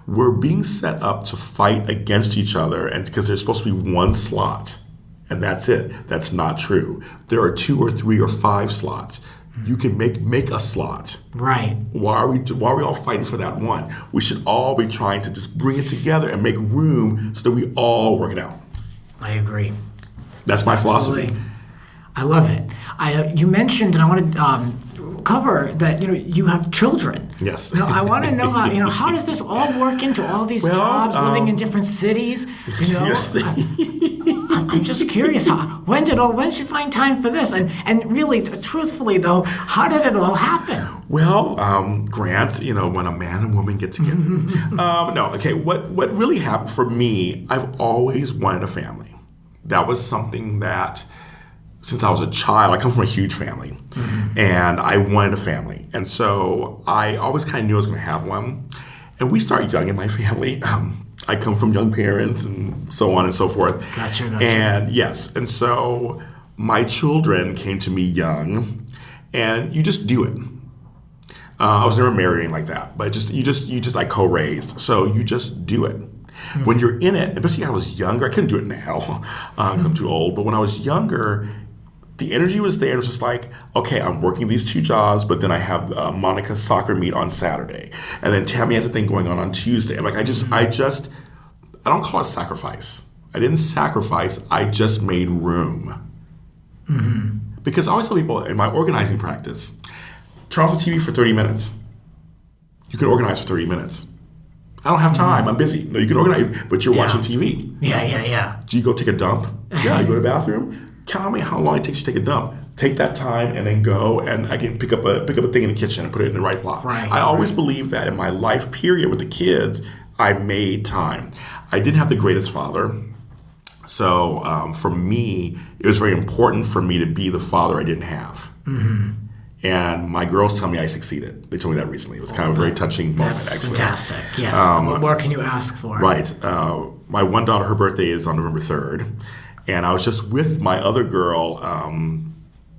We're being set up to fight against each other, and because there's supposed to be one slot, and that's it. That's not true. There are 2 or 3 or 5 slots. You can make a slot. Right. Why are we all fighting for that one? We should all be trying to just bring it together and make room so that we all work it out. I agree. That's my philosophy. I love it. You mentioned, and I want to cover that. You have children. Yes. I want to know how does this all work into all these jobs, living in different cities? Yes. I'm just curious. When did you find time for this? And really, truthfully though, how did it all happen? Well, Grant, when a man and woman get together. What really happened for me? I've always wanted a family. That was something that, since I was a child, I come from a huge family, and I wanted a family. And so I always kind of knew I was going to have one. And we start young in my family. I come from young parents and so on and so forth. Gotcha. And yes, and so my children came to me young, and you just do it. I was never married or anything like that, but you just like co-raised. So you just do it. When you're in it, especially when I was younger, I couldn't do it now. I'm too old. But when I was younger, the energy was there. It was just like, okay, I'm working these 2 jobs, but then I have Monica's soccer meet on Saturday, and then Tammy has a thing going on Tuesday. And like I don't call it sacrifice. I didn't sacrifice. I just made room. Because I always tell people in my organizing practice, turn off the TV for 30 minutes. You can organize for 30 minutes. I don't have time. I'm busy. No, you can organize, but you're watching TV. Yeah. Do you go take a dump? Yeah. You go to the bathroom? Count me how long it takes you to take a dump. Take that time and then go, and I can pick up a thing in the kitchen and put it in the right block. I always believe that in my life period with the kids, I made time. I didn't have the greatest father. So for me, it was very important for me to be the father I didn't have. And my girls tell me I succeeded. They told me that recently. It was kind of a very touching moment, actually. That's fantastic. Yeah. What more can you ask for? Right. My one daughter, her birthday is on November 3rd. And I was just with my other girl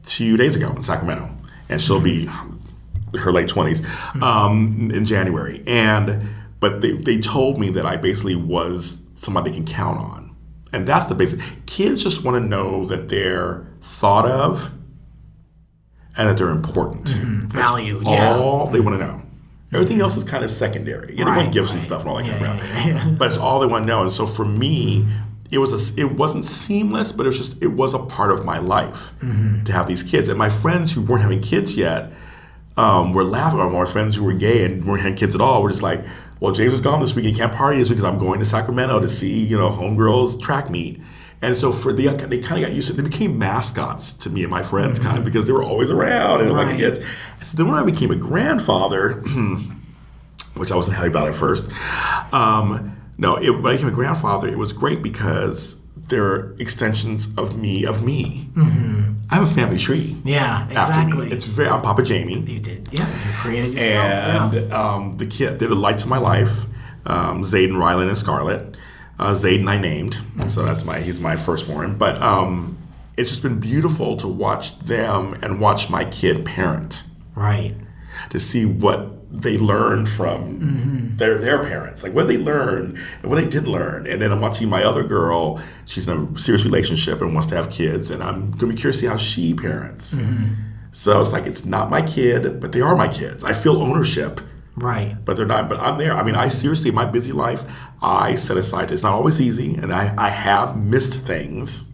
2 days ago in Sacramento. And she'll be her late 20s in January. But they told me that I basically was somebody they can count on. And that's the basic. Kids just want to know that they're thought of and that they're important. Valued, all they want to know. Everything else is kind of secondary. They want gifts and stuff and all that kind of crap. But it's all they want to know. And so for me, it wasn't seamless, but it was a part of my life to have these kids. And my friends who weren't having kids yet were laughing. Or my friends who were gay and weren't having kids at all were just like, Well, James is gone this week. He can't party this week because I'm going to Sacramento to see, homegirls track meet. And so they kind of got used to it. They became mascots to me and my friends kind of because they were always around and like kids. And so then when I became a grandfather, which I wasn't happy about at first, when I became a grandfather, it was great because they're extensions of me. Mm-hmm. I have a family tree. Yeah, exactly. After me. I'm Papa Jamie. You did. Yeah, you created yourself. And the kid, they're the lights of my life. Zayden, Rylan, and Scarlett. Zayden I named, so he's my firstborn. But it's just been beautiful to watch them and watch my kid parent. Right. To see what they learned from their parents, like what they learned and what they didn't learn. And then I'm watching my other girl. She's in a serious relationship and wants to have kids, and I'm going to be curious to see how she parents. Mm-hmm. So it's like it's not my kid, but they are my kids. I feel ownership. Right. But they're not. But I'm there. I mean, I seriously, my busy life, I set aside. It's not always easy, and I have missed things.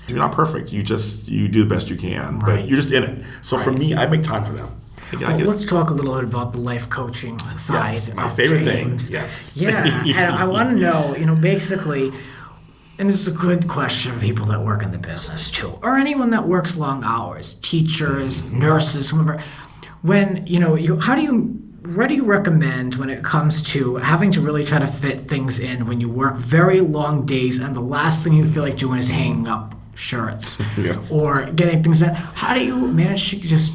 You're not perfect. You do the best you can, but you're just in it. So for me, I make time for them. Let's talk a little bit about the life coaching side. Yes, my favorite James. thing. Yes. Yeah, and I want to know, basically, and this is a good question for people that work in the business too, or anyone that works long hours, teachers, nurses, whoever. When what do you recommend when it comes to having to really try to fit things in when you work very long days and the last thing you feel like doing is hanging up shirts or getting things done? How do you manage to just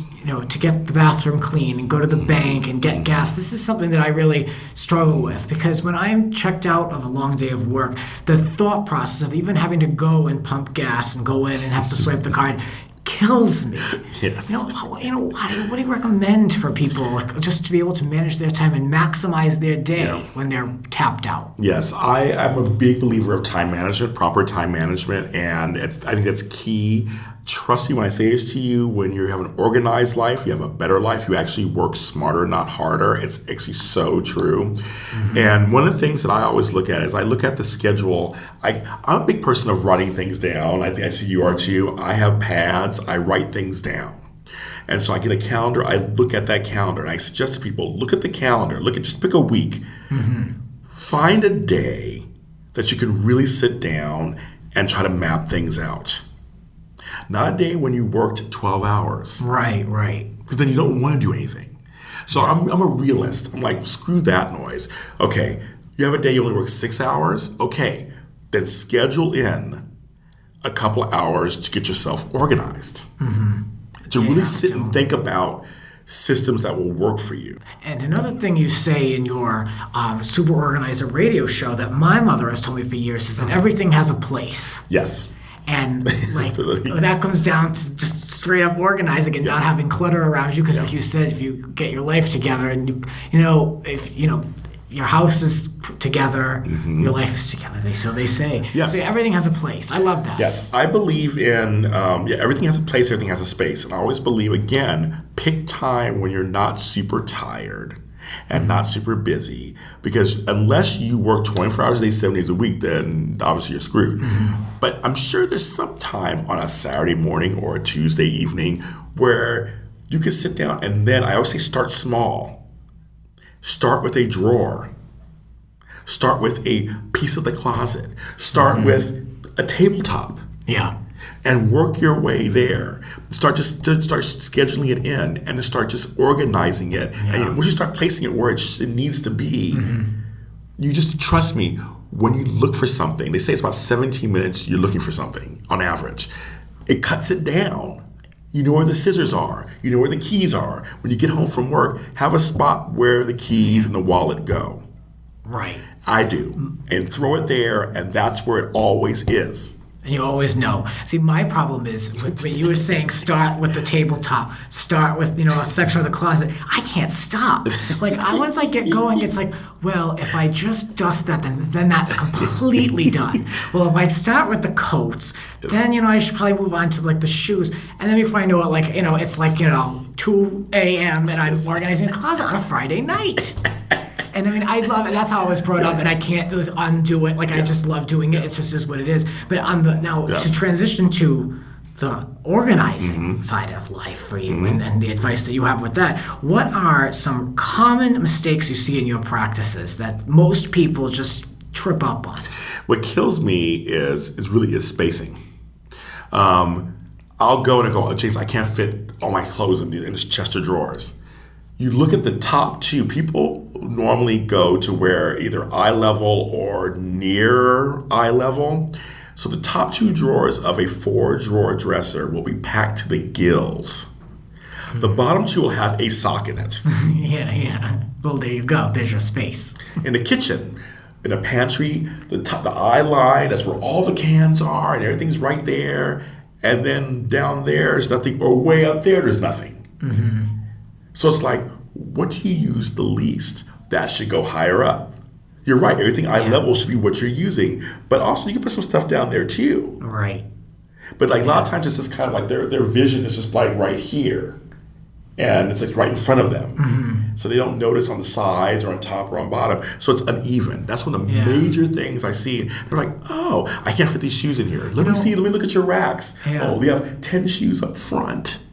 to get the bathroom clean and go to the bank and get gas? This is something that I really struggle with because when I'm checked out of a long day of work, the thought process of even having to go and pump gas and go in and have to swipe the card kills me. Yes. What do you recommend for people just to be able to manage their time and maximize their day when they're tapped out? Yes, I'm a big believer of time management, proper time management, and I think that's key. Trust me when I say this to you, when you have an organized life, you have a better life, you actually work smarter, not harder. It's actually so true. Mm-hmm. And one of the things that I always look at is I look at the schedule. I'm a big person of writing things down. I think I see you are too. I have pads. I write things down. And so I get a calendar. I look at that calendar, and I suggest to people, look at the calendar. Just pick a week. Mm-hmm. Find a day that you can really sit down and try to map things out. Not a day when you worked 12 hours. Right. Because then you don't want to do anything. So I'm a realist. I'm like, screw that noise. Okay, you have a day you only work 6 hours? Okay, then schedule in a couple of hours to get yourself organized. Mm-hmm. To really sit and think about systems that will work for you. And another thing you say in your Super Organizer radio show that my mother has told me for years is that everything has a place. Yes. And that comes down to just straight up organizing and not having clutter around you. Because like you said, if you get your life together and if your house is put together, your life is together. They say. Yes. So everything has a place. I love that. Yes, I believe in everything has a place, everything has a space, and I always believe again, pick time when you're not super tired and not super busy, because unless you work 24 hours a day, 7 days a week, then obviously you're screwed. Mm-hmm. But I'm sure there's some time on a Saturday morning or a Tuesday evening where you can sit down, and then I always say start small. Start with a drawer. Start with a piece of the closet. Start with a tabletop. Yeah. And work your way there. Start scheduling it in and to start just organizing it. Yeah. And once you start placing it where it needs to be, you just trust me, when you look for something, they say it's about 17 minutes you're looking for something on average. It cuts it down. You know where the scissors are. You know where the keys are. When you get home from work, have a spot where the keys and the wallet go. Right. I do. And throw it there, and that's where it always is. And you always know. See, my problem is when you were saying start with the tabletop, start with a section of the closet. I can't stop. Once I get going, it's like, well, if I just dust that, then that's completely done. Well, if I start with the coats, then I should probably move on to the shoes, and then before I know it, it's 2 a.m. and I'm organizing the closet on a Friday night. And I mean, I love it. That's how I was brought up, and I can't undo it. I just love doing it. It just is what it is. But to transition to the organizing side of life for you and the advice that you have with that. What are some common mistakes you see in your practices that most people just trip up on? What kills me is spacing. I'll go and go, James, I can't fit all my clothes in this chest of drawers. You look at the top two, people normally go to where either eye level or near eye level. So the top two drawers of a 4-drawer dresser will be packed to the gills. The bottom two will have a sock in it. Yeah. Well, there you go. There's your space. In the kitchen, in a pantry, the eye line, that's where all the cans are and everything's right there. And then down there's nothing, or way up there's nothing. So it's like, what do you use the least? That should go higher up. You're right, everything eye level should be what you're using. But also you can put some stuff down there too. Right. But like a lot of times it's just kind of like their vision is just like right here. And it's like right in front of them. So they don't notice on the sides or on top or on bottom. So it's uneven. That's one of the major things I see. They're like, oh, I can't fit these shoes in here. Let me look at your racks. Oh, we have 10 shoes up front.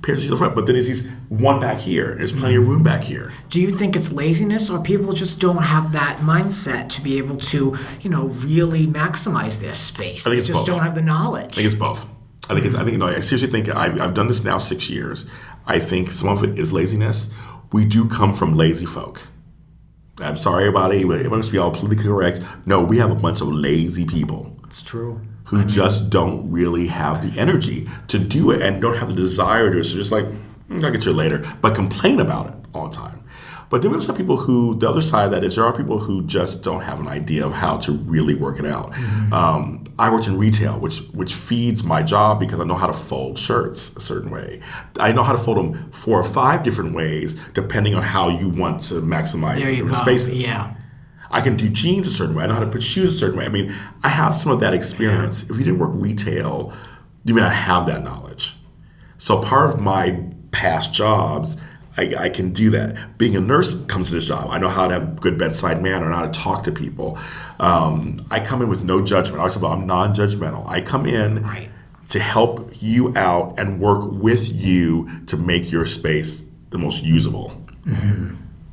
Pairs of shoes up front. But then there's one back here. There's plenty of room back here. Do you think it's laziness, or people just don't have that mindset to be able to, really maximize their space? I think it's just both. Don't have the knowledge. I think it's both. I seriously think I've done this now 6 years. I think some of it is laziness. We do come from lazy folk. I'm sorry about it. It must be all politically correct. No, we have a bunch of lazy people. It's true. Who just don't really have the energy to do it and don't have the desire to do it. So just like, I'll get to it later, but complain about it all the time. But then we also have people who, the other side of that is there are people who just don't have an idea of how to really work it out. I worked in retail, which feeds my job because I know how to fold shirts a certain way. I know how to fold them 4 or 5 different ways depending on how you want to maximize the different spaces. Yeah. I can do jeans a certain way. I know how to put shoes a certain way. I mean, I have some of that experience. If you didn't work retail, you may not have that knowledge. So part of my past jobs, I can do that. Being a nurse comes to this job. I know how to have good bedside manner and how to talk to people. I come in with no judgment. I always say, I'm non-judgmental. I come in to help you out and work with you to make your space the most usable.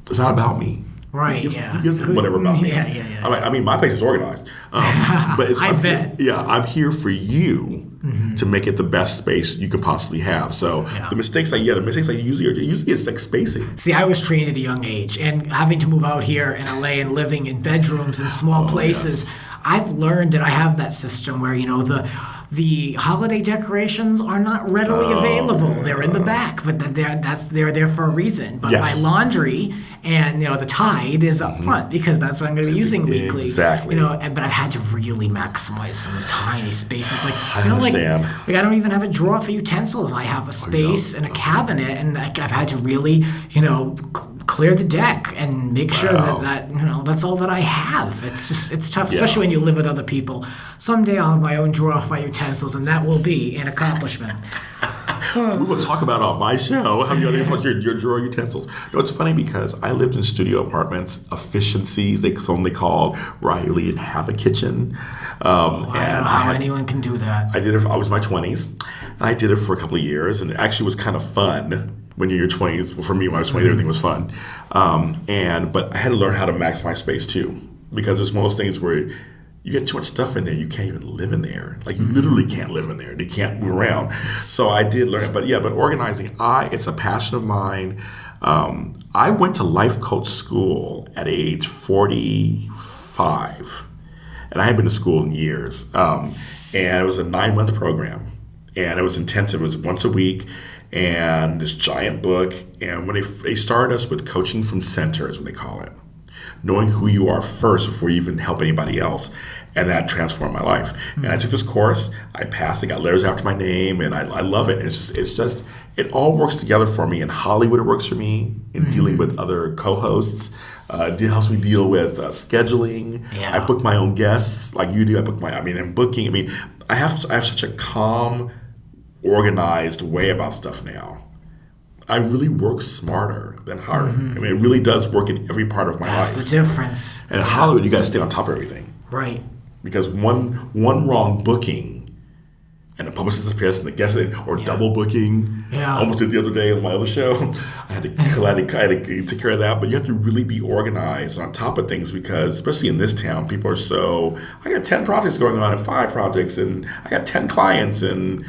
It's not about me. Right, Who gives whatever about me? Yeah. I mean, my place is organized. But I bet. I'm here for you to make it the best space you can possibly have. So the mistakes I usually it's like spacing. See, I was trained at a young age, and having to move out here in LA and living in bedrooms in small places, I've learned that I have that system where, the holiday decorations are not readily available. They're in the back, but they're there for a reason. But my laundry and the Tide is up front because that's what I'm going to be using weekly. Exactly. But I've had to really maximize some tiny spaces. I understand. Like I don't even have a drawer for utensils. I have a space and a cabinet, and I've had to really clear the deck and make sure that that's all that I have. It's tough, especially when you live with other people. Someday I'll have my own drawer for my utensils, and that will be an accomplishment. We will talk about on my show how you about your drawer utensils. No, it's funny because I lived in studio apartments, efficiencies, some they called, where I really didn't have a kitchen. I don't know how anyone can do that. I did it. I was in my 20s, and I did it for a couple of years, and it actually was kind of fun. When you're in your 20s, well, for me, when I was 20, everything was fun. But I had to learn how to maximize space too, because it's one of those things where you get too much stuff in there, you can't even live in there. Like you literally can't live in there. You can't move around. So I did learn it. But organizing, it's a passion of mine. I went to life coach school at age 45, and I hadn't been to school in years. And it was a 9-month program, and it was intensive. It was once a week. And this giant book, and when they started us with coaching from center is what they call it, knowing who you are first before you even help anybody else, and that transformed my life. And I took this course, I passed, I got letters after my name, and I love it. It's just it all works together for me. In Hollywood, it works for me. In dealing with other co-hosts, it helps me deal with scheduling. I book my own guests, like you do. And booking. I have such a calm, organized way about stuff now. I really work smarter than harder. It really does work in every part of my life. That's the difference. And in Hollywood, you got to stay on top of everything. Right. Because one wrong booking, and the publicist is pissed, and the guest or double booking. Yeah. I almost did the other day on my other show. I had to take care of that. But you have to really be organized on top of things because, especially in this town, people are so. I got 10 projects going on and 5 projects, and I got 10 clients, and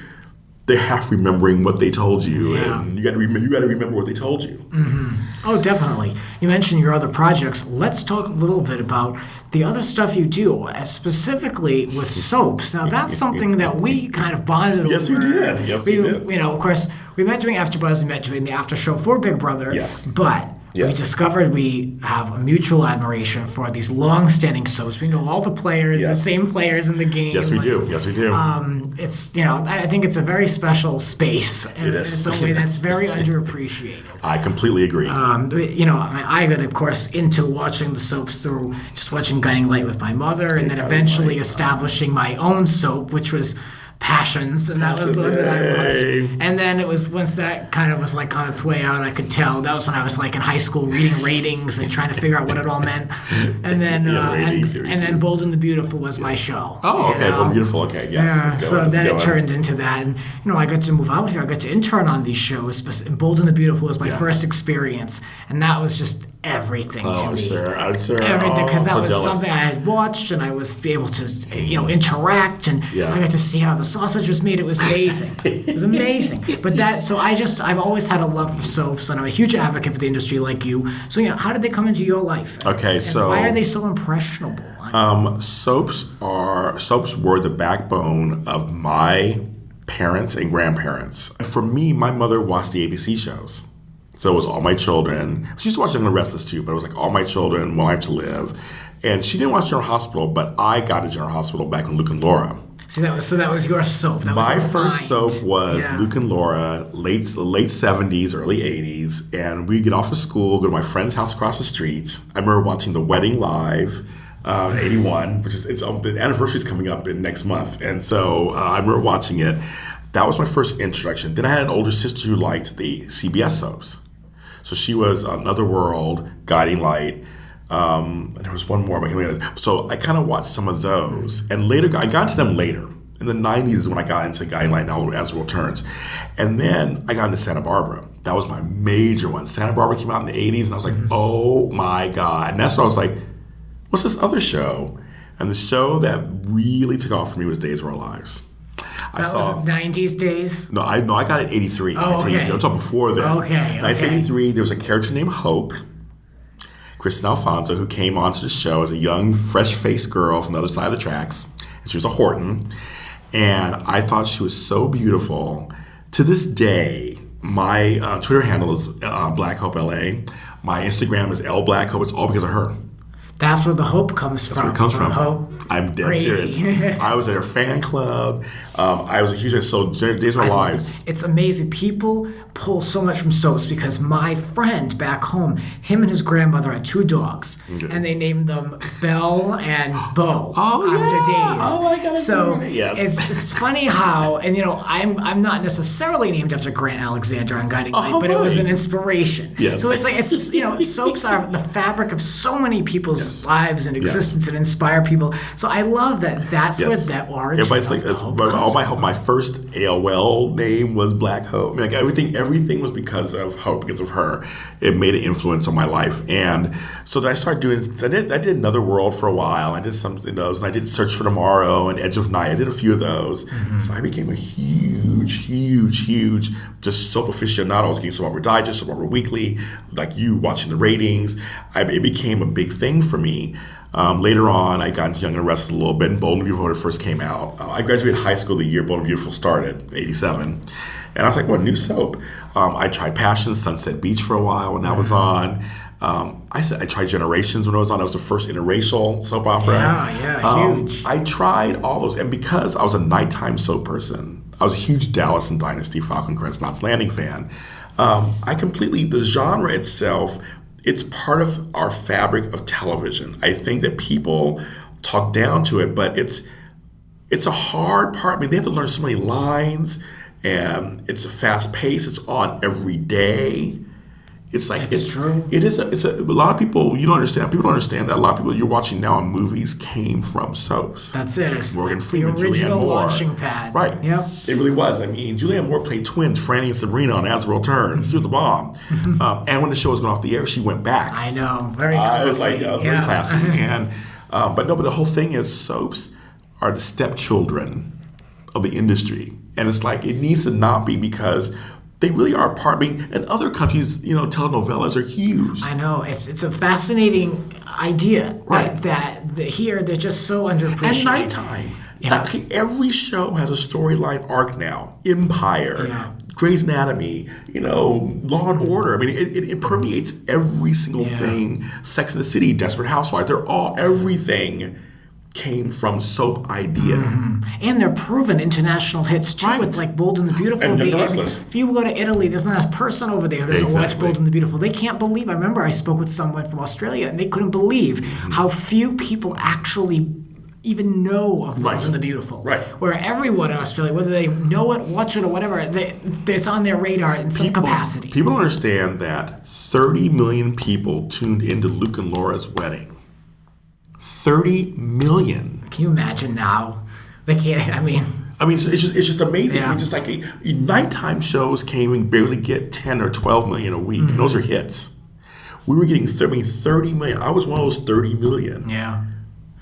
they're half remembering what they told you, and you got to remember what they told you. Mm-hmm. Oh, definitely. You mentioned your other projects. Let's talk a little bit about the other stuff you do, specifically with soaps. Now, that's something that we kind of bonded over. Yes, we did. Yes, we did. You know, of course, we met doing AfterBuzz, we met doing the after show for Big Brother. Yes. But we discovered we have a mutual admiration for these long-standing soaps. We know all the players, the same players in the game. Yes, we do. Yes, we do. It's, you know, I think it's a very special space. And It is. it's a way that's very underappreciated. I completely agree. You know, I got, of course, into watching the soaps through just watching Guiding Light with my mother, and then eventually establishing my own soap, which was Passions, and that was the one that I watched. And then it was once that kind of was like on its way out, I could tell that was when I was like in high school reading ratings and trying to figure out what it all meant. And then and then Bold and the Beautiful was my show. Oh, okay, Bold and Beautiful. Okay, yes. Yeah. Let's go. So then it turned into that, and you know, I got to move out here. I got to intern on these shows. And Bold and the Beautiful was my first experience, and that was just everything to me. I'm sure. Everything, because that was jealous. something I had watched, and I was able to, you know, interact, and I got to see how the sausage was made. It was amazing. It was amazing. But that, so I've always had a love for soaps, and I'm a huge advocate for the industry like you. So, you know, how did they come into your life? Okay, and so why are they so impressionable? soaps were the backbone of my parents and grandparents. For me, my mother watched the ABC shows. So it was All My Children. She used to watch Young and Restless too, but it was like All My Children, One Life to Live. And she didn't watch General Hospital, but I got to General Hospital back with Luke and Laura. See, that was your soap. My first soap was Luke and Laura, late 70s, early 80s. And we'd get off of school, go to my friend's house across the street. I remember watching The Wedding live. 81, which is the anniversary is coming up in next month. And so I remember watching it. That was my first introduction. Then I had an older sister who liked the CBS soaps. So she was Another World, Guiding Light, and there was one more. So I kind of watched some of those. And later, I got into them later. In the 90s is when I got into Guiding Light and As the World Turns. And then I got into Santa Barbara. That was my major one. Santa Barbara came out in the 80s, and I was like, oh my God. And that's when I was like, what's this other show? And the show that really took off for me was Days of Our Lives. That was 90s days? No, I got it in 83. Oh, okay. I'm talking before then. Okay. 1983, there was a character named Hope, Kristen Alfonso, who came onto the show as a young, fresh-faced girl from the other side of the tracks. And she was a Horton. And I thought she was so beautiful. To this day, my Twitter handle is Black Hope LA. My Instagram is L Black Hope. It's all because of her. That's where the hope comes from. That's where it comes from. Hope. I'm dead serious. I was at her fan club. I was a huge so Days of Our Lives. It's amazing. People pull so much from soaps because my friend back home, him and his grandmother had 2 dogs, and they named them Belle and Bo after Days. Oh my God! So yes. it's funny how, and you know, I'm not necessarily named after Grant Alexander on Guiding Light, but it was an inspiration. Yes. So it's like you know, soaps are the fabric of so many people's lives and existence and inspire people. So I love that. That's where that origin. Everybody's like, my first AOL name was Black Hope. I mean, like everything was because of Hope, because of her. It made an influence on my life, and so then I started doing. I did Another World for a while. I did something of those, and I did Search for Tomorrow and Edge of Night. I did a few of those. Mm-hmm. So I became a huge just soap aficionado. I was getting Soap Opera Digest, Soap Opera Weekly, like you watching the ratings. It became a big thing for me. Later on, I got into Young and Restless a little bit, and Bold and Beautiful when it first came out. I graduated high school the year Bold and Beautiful started, 87. And I was like, what, new soap? I tried Passion, Sunset Beach for a while when that was on. I tried Generations when it was on. That was the first interracial soap opera. Huge. I tried all those. And because I was a nighttime soap person, I was a huge Dallas and Dynasty, Falcon Crest, Knots Landing fan. The genre itself, it's part of our fabric of television. I think that people talk down to it, but it's a hard part. I mean, they have to learn so many lines, and it's a fast pace. It's on every day. It's like it's true. It's a lot of people you don't understand. People don't understand that a lot of people you're watching now in movies came from soaps. That's it. It's Morgan like Freeman, the original Julianne Moore, launching pad. Right. Yep. It really was. I mean, Julianne Moore played twins, Franny and Sabrina on As the World Turns. She was the bomb. And when the show was going off the air, she went back. I know. Very classy. It was like very classy. And but the whole thing is soaps are the stepchildren of the industry, and it's like it needs to not be because they really are part. I mean, in other countries, telenovelas are huge. I know it's a fascinating idea, right? That here they're just so underappreciated. At nighttime, every show has a storyline arc now. Empire, Grey's Anatomy, Law and Order. I mean, it permeates every single thing. Sex and the City, Desperate Housewives. They're all everything. Came from soap idea. And they're proven international hits too. Right. It's like Bold and the Beautiful. And the Restless. If you go to Italy, there's not a person over there who doesn't watch Bold and the Beautiful. They can't believe. I remember I spoke with someone from Australia and they couldn't believe how few people actually even know of Bold and the Beautiful. Right. Where everyone in Australia, whether they know it, watch it, or whatever, it's on their radar in some capacity. People understand that 30 million people tuned into Luke and Laura's wedding. 30 million. Can you imagine now? They can't. I mean, it's just amazing. Yeah. I mean, just like nighttime shows can't even barely get 10 or 12 million a week, and those are hits. We were getting 30 million. I was one of those 30 million. Yeah.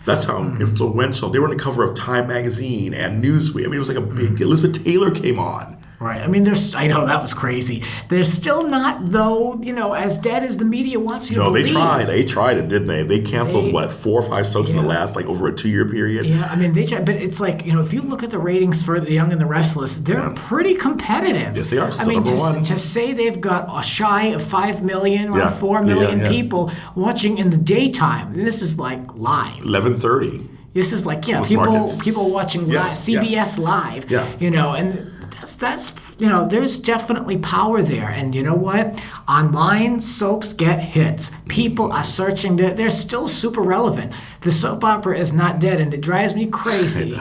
That's how influential. They were on the cover of Time magazine and Newsweek. I mean, it was like a big deal. Elizabeth Taylor came on. Right. I mean, I know that was crazy. They're still not, though, as dead as the media wants you to believe. They tried it, didn't they? They canceled, 4 or 5 soaps in the last, over a 2-year period? Yeah, I mean, they tried, but it's like, if you look at the ratings for The Young and the Restless, they're pretty competitive. Yes, they are. Still number one. To say they've got a shy of 5 million or 4 million people watching in the daytime, and this is like live. 11:30. This is like, people watching live, CBS Live, and that's there's definitely power there. And you know what? Online soaps get hits. People are searching. They're still super relevant. The soap opera is not dead, and it drives me crazy.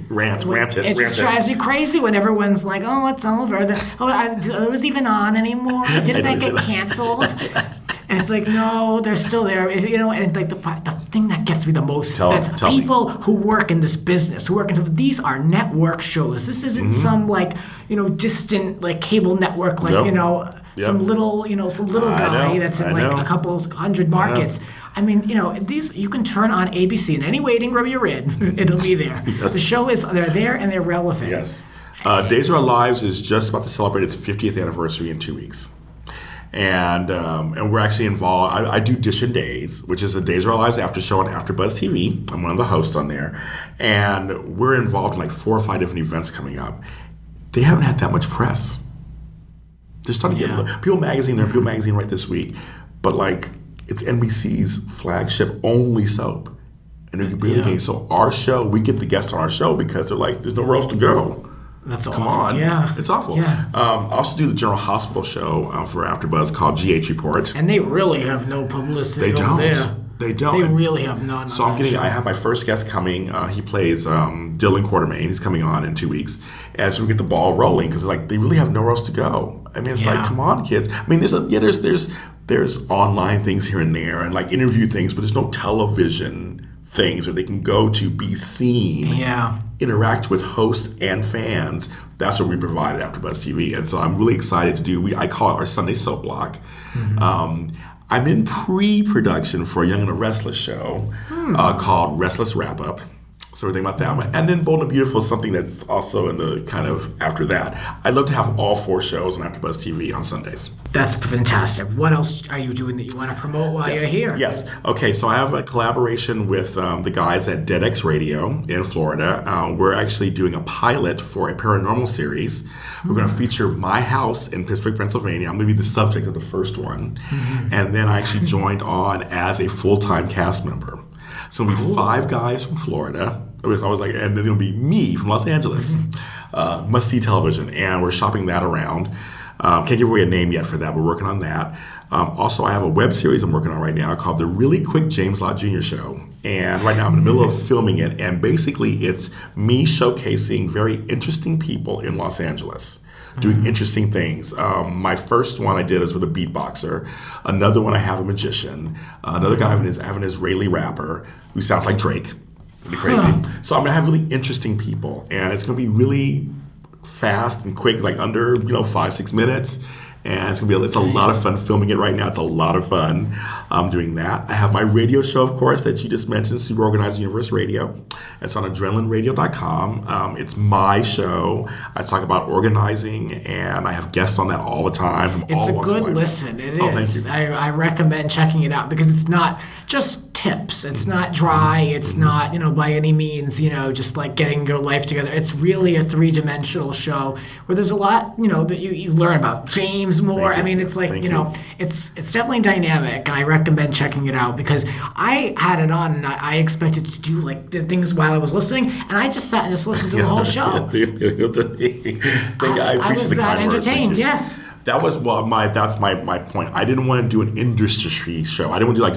Rant it. It just drives me crazy when everyone's like, "Oh, it's over." It was even on anymore. Didn't that get canceled? And it's like, no, they're still there. And like the thing that gets me the most, that's people who work in this business, these are network shows. This isn't some distant cable network, some little guy that's in a couple hundred markets. I mean, these you can turn on ABC in any waiting room you're in, it'll be there. Yes. The show they're there and they're relevant. Yes. Days of Our Lives is just about to celebrate its 50th anniversary in 2 weeks. And we're actually involved. I do Dish and Days, which is a Days of Our Lives after show on AfterBuzz TV. I'm one of the hosts on there, and we're involved in 4 or 5 different events coming up. They haven't had that much press. They're starting to get People Magazine. They're People Magazine right this week, but it's NBC's flagship only soap, and they're barely getting. So our show, we get the guests on our show because they're like, there's nowhere else to go. That's Come awful. on. Yeah. It's awful. Yeah. I also do the General Hospital show for AfterBuzz called GH Report. And they really have no publicity. They don't. They don't. They really have none. So I have my first guest coming. He plays Dylan Quartermain. He's coming on in 2 weeks. As we get the ball rolling, because they really have nowhere else to go. I mean, it's come on, kids. I mean, there's online things here and there and interview things, but there's no television things where they can go to be seen. Yeah. Interact with hosts and fans. That's what we provide at AfterBuzz TV, and so I'm really excited to do. I call it our Sunday Soap Block. I'm in pre-production for a Young and the Restless show called Restless Wrap Up. So we're thinking about that one. And then Bold and Beautiful is something that's also in the kind of after that. I'd love to have all 4 shows on AfterBuzz TV on Sundays. That's fantastic. What else are you doing that you want to promote while you're here? Yes. Okay, so I have a collaboration with the guys at DeGeneres Radio in Florida. We're actually doing a pilot for a paranormal series. We're going to feature my house in Pittsburgh, Pennsylvania. I'm going to be the subject of the first one. And then I actually joined on as a full-time cast member. So it'll be 5 guys from Florida. I was like, and then it'll be me from Los Angeles. Must-see television. And we're shopping that around. Can't give away a name yet for that. We're working on that. Also, I have a web series I'm working on right now called The Really Quick James Lott Jr. Show. And right now I'm in the middle of filming it. And basically it's me showcasing very interesting people in Los Angeles doing interesting things. My first one I did is with a beatboxer. Another one I have a magician. Another guy I have an Israeli rapper who sounds like Drake. It'd be crazy. So I'm gonna have really interesting people, and it's gonna be really fast and quick, like under 5-6 minutes. And it's a lot of fun filming it right now. It's a lot of fun doing that. I have my radio show, of course, that you just mentioned, Super Organized Universe Radio. It's on adrenalineradio.com. It's my show. I talk about organizing, and I have guests on that all the time from all walks of life. It's a good listen. It is. Thank you. I recommend checking it out because it's not just tips. It's not dry. It's not, by any means, just like getting your life together. It's really a three-dimensional show where there's a lot, that you learn about James more. I mean, it's like, it's definitely dynamic, and I recommend checking it out because I had it on and I expected to do like the things while I was listening, and I just sat and just listened to the whole show. I appreciate the kind words. Entertained, yes. That was that's my point. I didn't want to do an industry show. I didn't want to do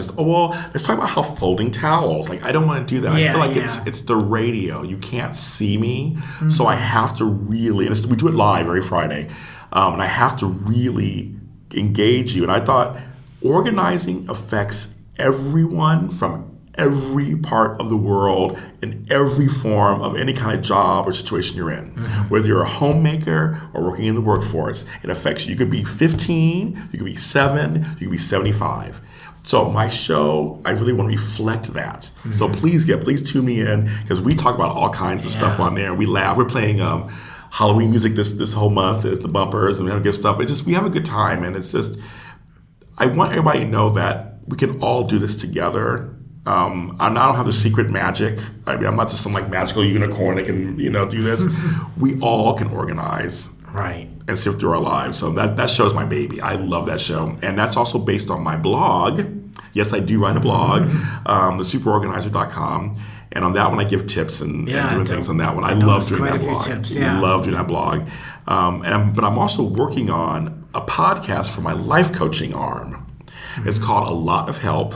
let's talk about how folding towels. Like, I don't want to do that. I feel like it's the radio. You can't see me, so I have to really. And we do it live every Friday, and I have to really engage you. And I thought organizing affects everyone from every part of the world in every form of any kind of job or situation you're in. Whether you're a homemaker or working in the workforce, it affects you. You could be 15, you could be 7, you could be 75. So my show, I really want to reflect that. So please tune me in, because we talk about all kinds of stuff on there. We laugh. We're playing Halloween music this whole month as the bumpers, and we have good stuff. We have a good time, and it's just, I want everybody to know that we can all do this together. I don't have the secret magic. I mean, I'm not just some like magical unicorn that can, do this. We all can organize. Right. And sift through our lives. So that show's my baby. I love that show. And that's also based on my blog. Yes, I do write a blog, thesuperorganizer.com. And on that one, I give tips and doing things on that one. I love doing that blog. Love doing that blog. But I'm also working on a podcast for my life coaching arm. It's called A Lot of Help.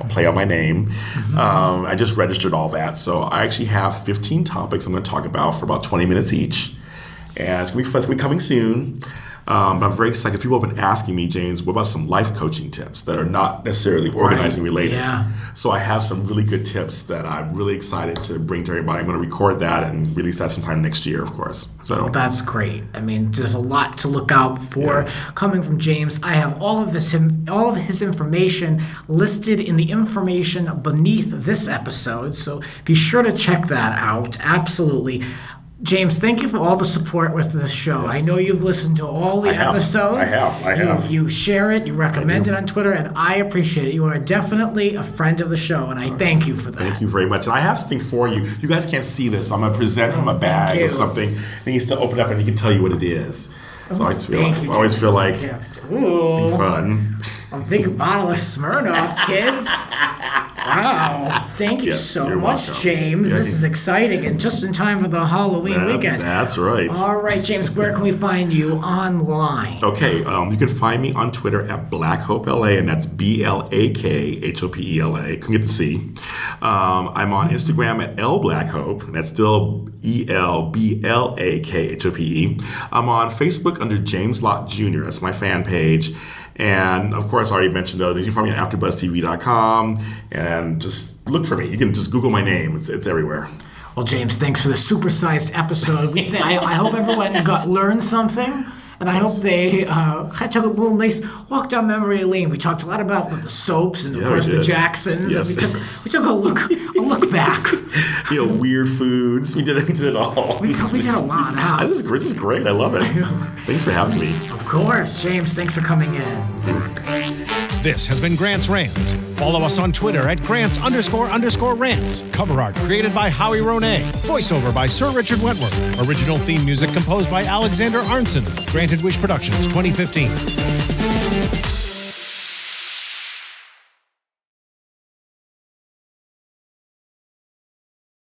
I'll play on my name. I just registered all that. So I actually have 15 topics I'm going to talk about for about 20 minutes each. And it's going to be fun. It's going to be coming soon. But I'm very excited. People have been asking me, James, what about some life coaching tips that are not necessarily organizing related? Yeah. So I have some really good tips that I'm really excited to bring to everybody. I'm going to record that and release that sometime next year, of course. So that's great. I mean, there's a lot to look out for coming from James. I have all of his information listed in the information beneath this episode, so be sure to check that out. Absolutely. James, thank you for all the support with the show. Yes. I know you've listened to all the episodes. I have. You share it, you recommend it on Twitter, and I appreciate it. You are definitely a friend of the show, and I thank you for that. Thank you very much. And I have something for you. You guys can't see this, but I'm going to present him a bag or something, and he has to open it up and he can tell you what it is. So I always feel like it's fun. I'm thinking bottle of Smirnoff, kids. Wow. Thank you so much, welcome. James. This is exciting, and just in time for the Halloween weekend. That's right. All right, James, where can we find you online? Okay, you can find me on Twitter at BlackHopeLA, and that's BLAKHOPELA. Couldn't get the C. I'm on Instagram at LBlackHope, and that's still ELBLAKHOPE. I'm on Facebook under James Lott Jr. That's my fan page. And, of course, I already mentioned those. You can find me at AfterBuzzTV.com, and just look for me. You can just Google my name. It's everywhere. Well, James, thanks for the supersized episode. I hope everyone learned something. And I hope they took a little nice walk down memory lane. We talked a lot about the soaps and, of course, the Jacksons. Yes. We took a look back. Weird foods. We did it all. We did a lot. Huh? This is great. I love it. Thanks for having me. Of course. James, thanks for coming in. This has been Grant's Rants. Follow us on Twitter at Grants__Rants. Cover art created by Howie Ronay. Voiceover by Sir Richard Wentworth. Original theme music composed by Alexander Arnson. Granted Wish Productions, 2015.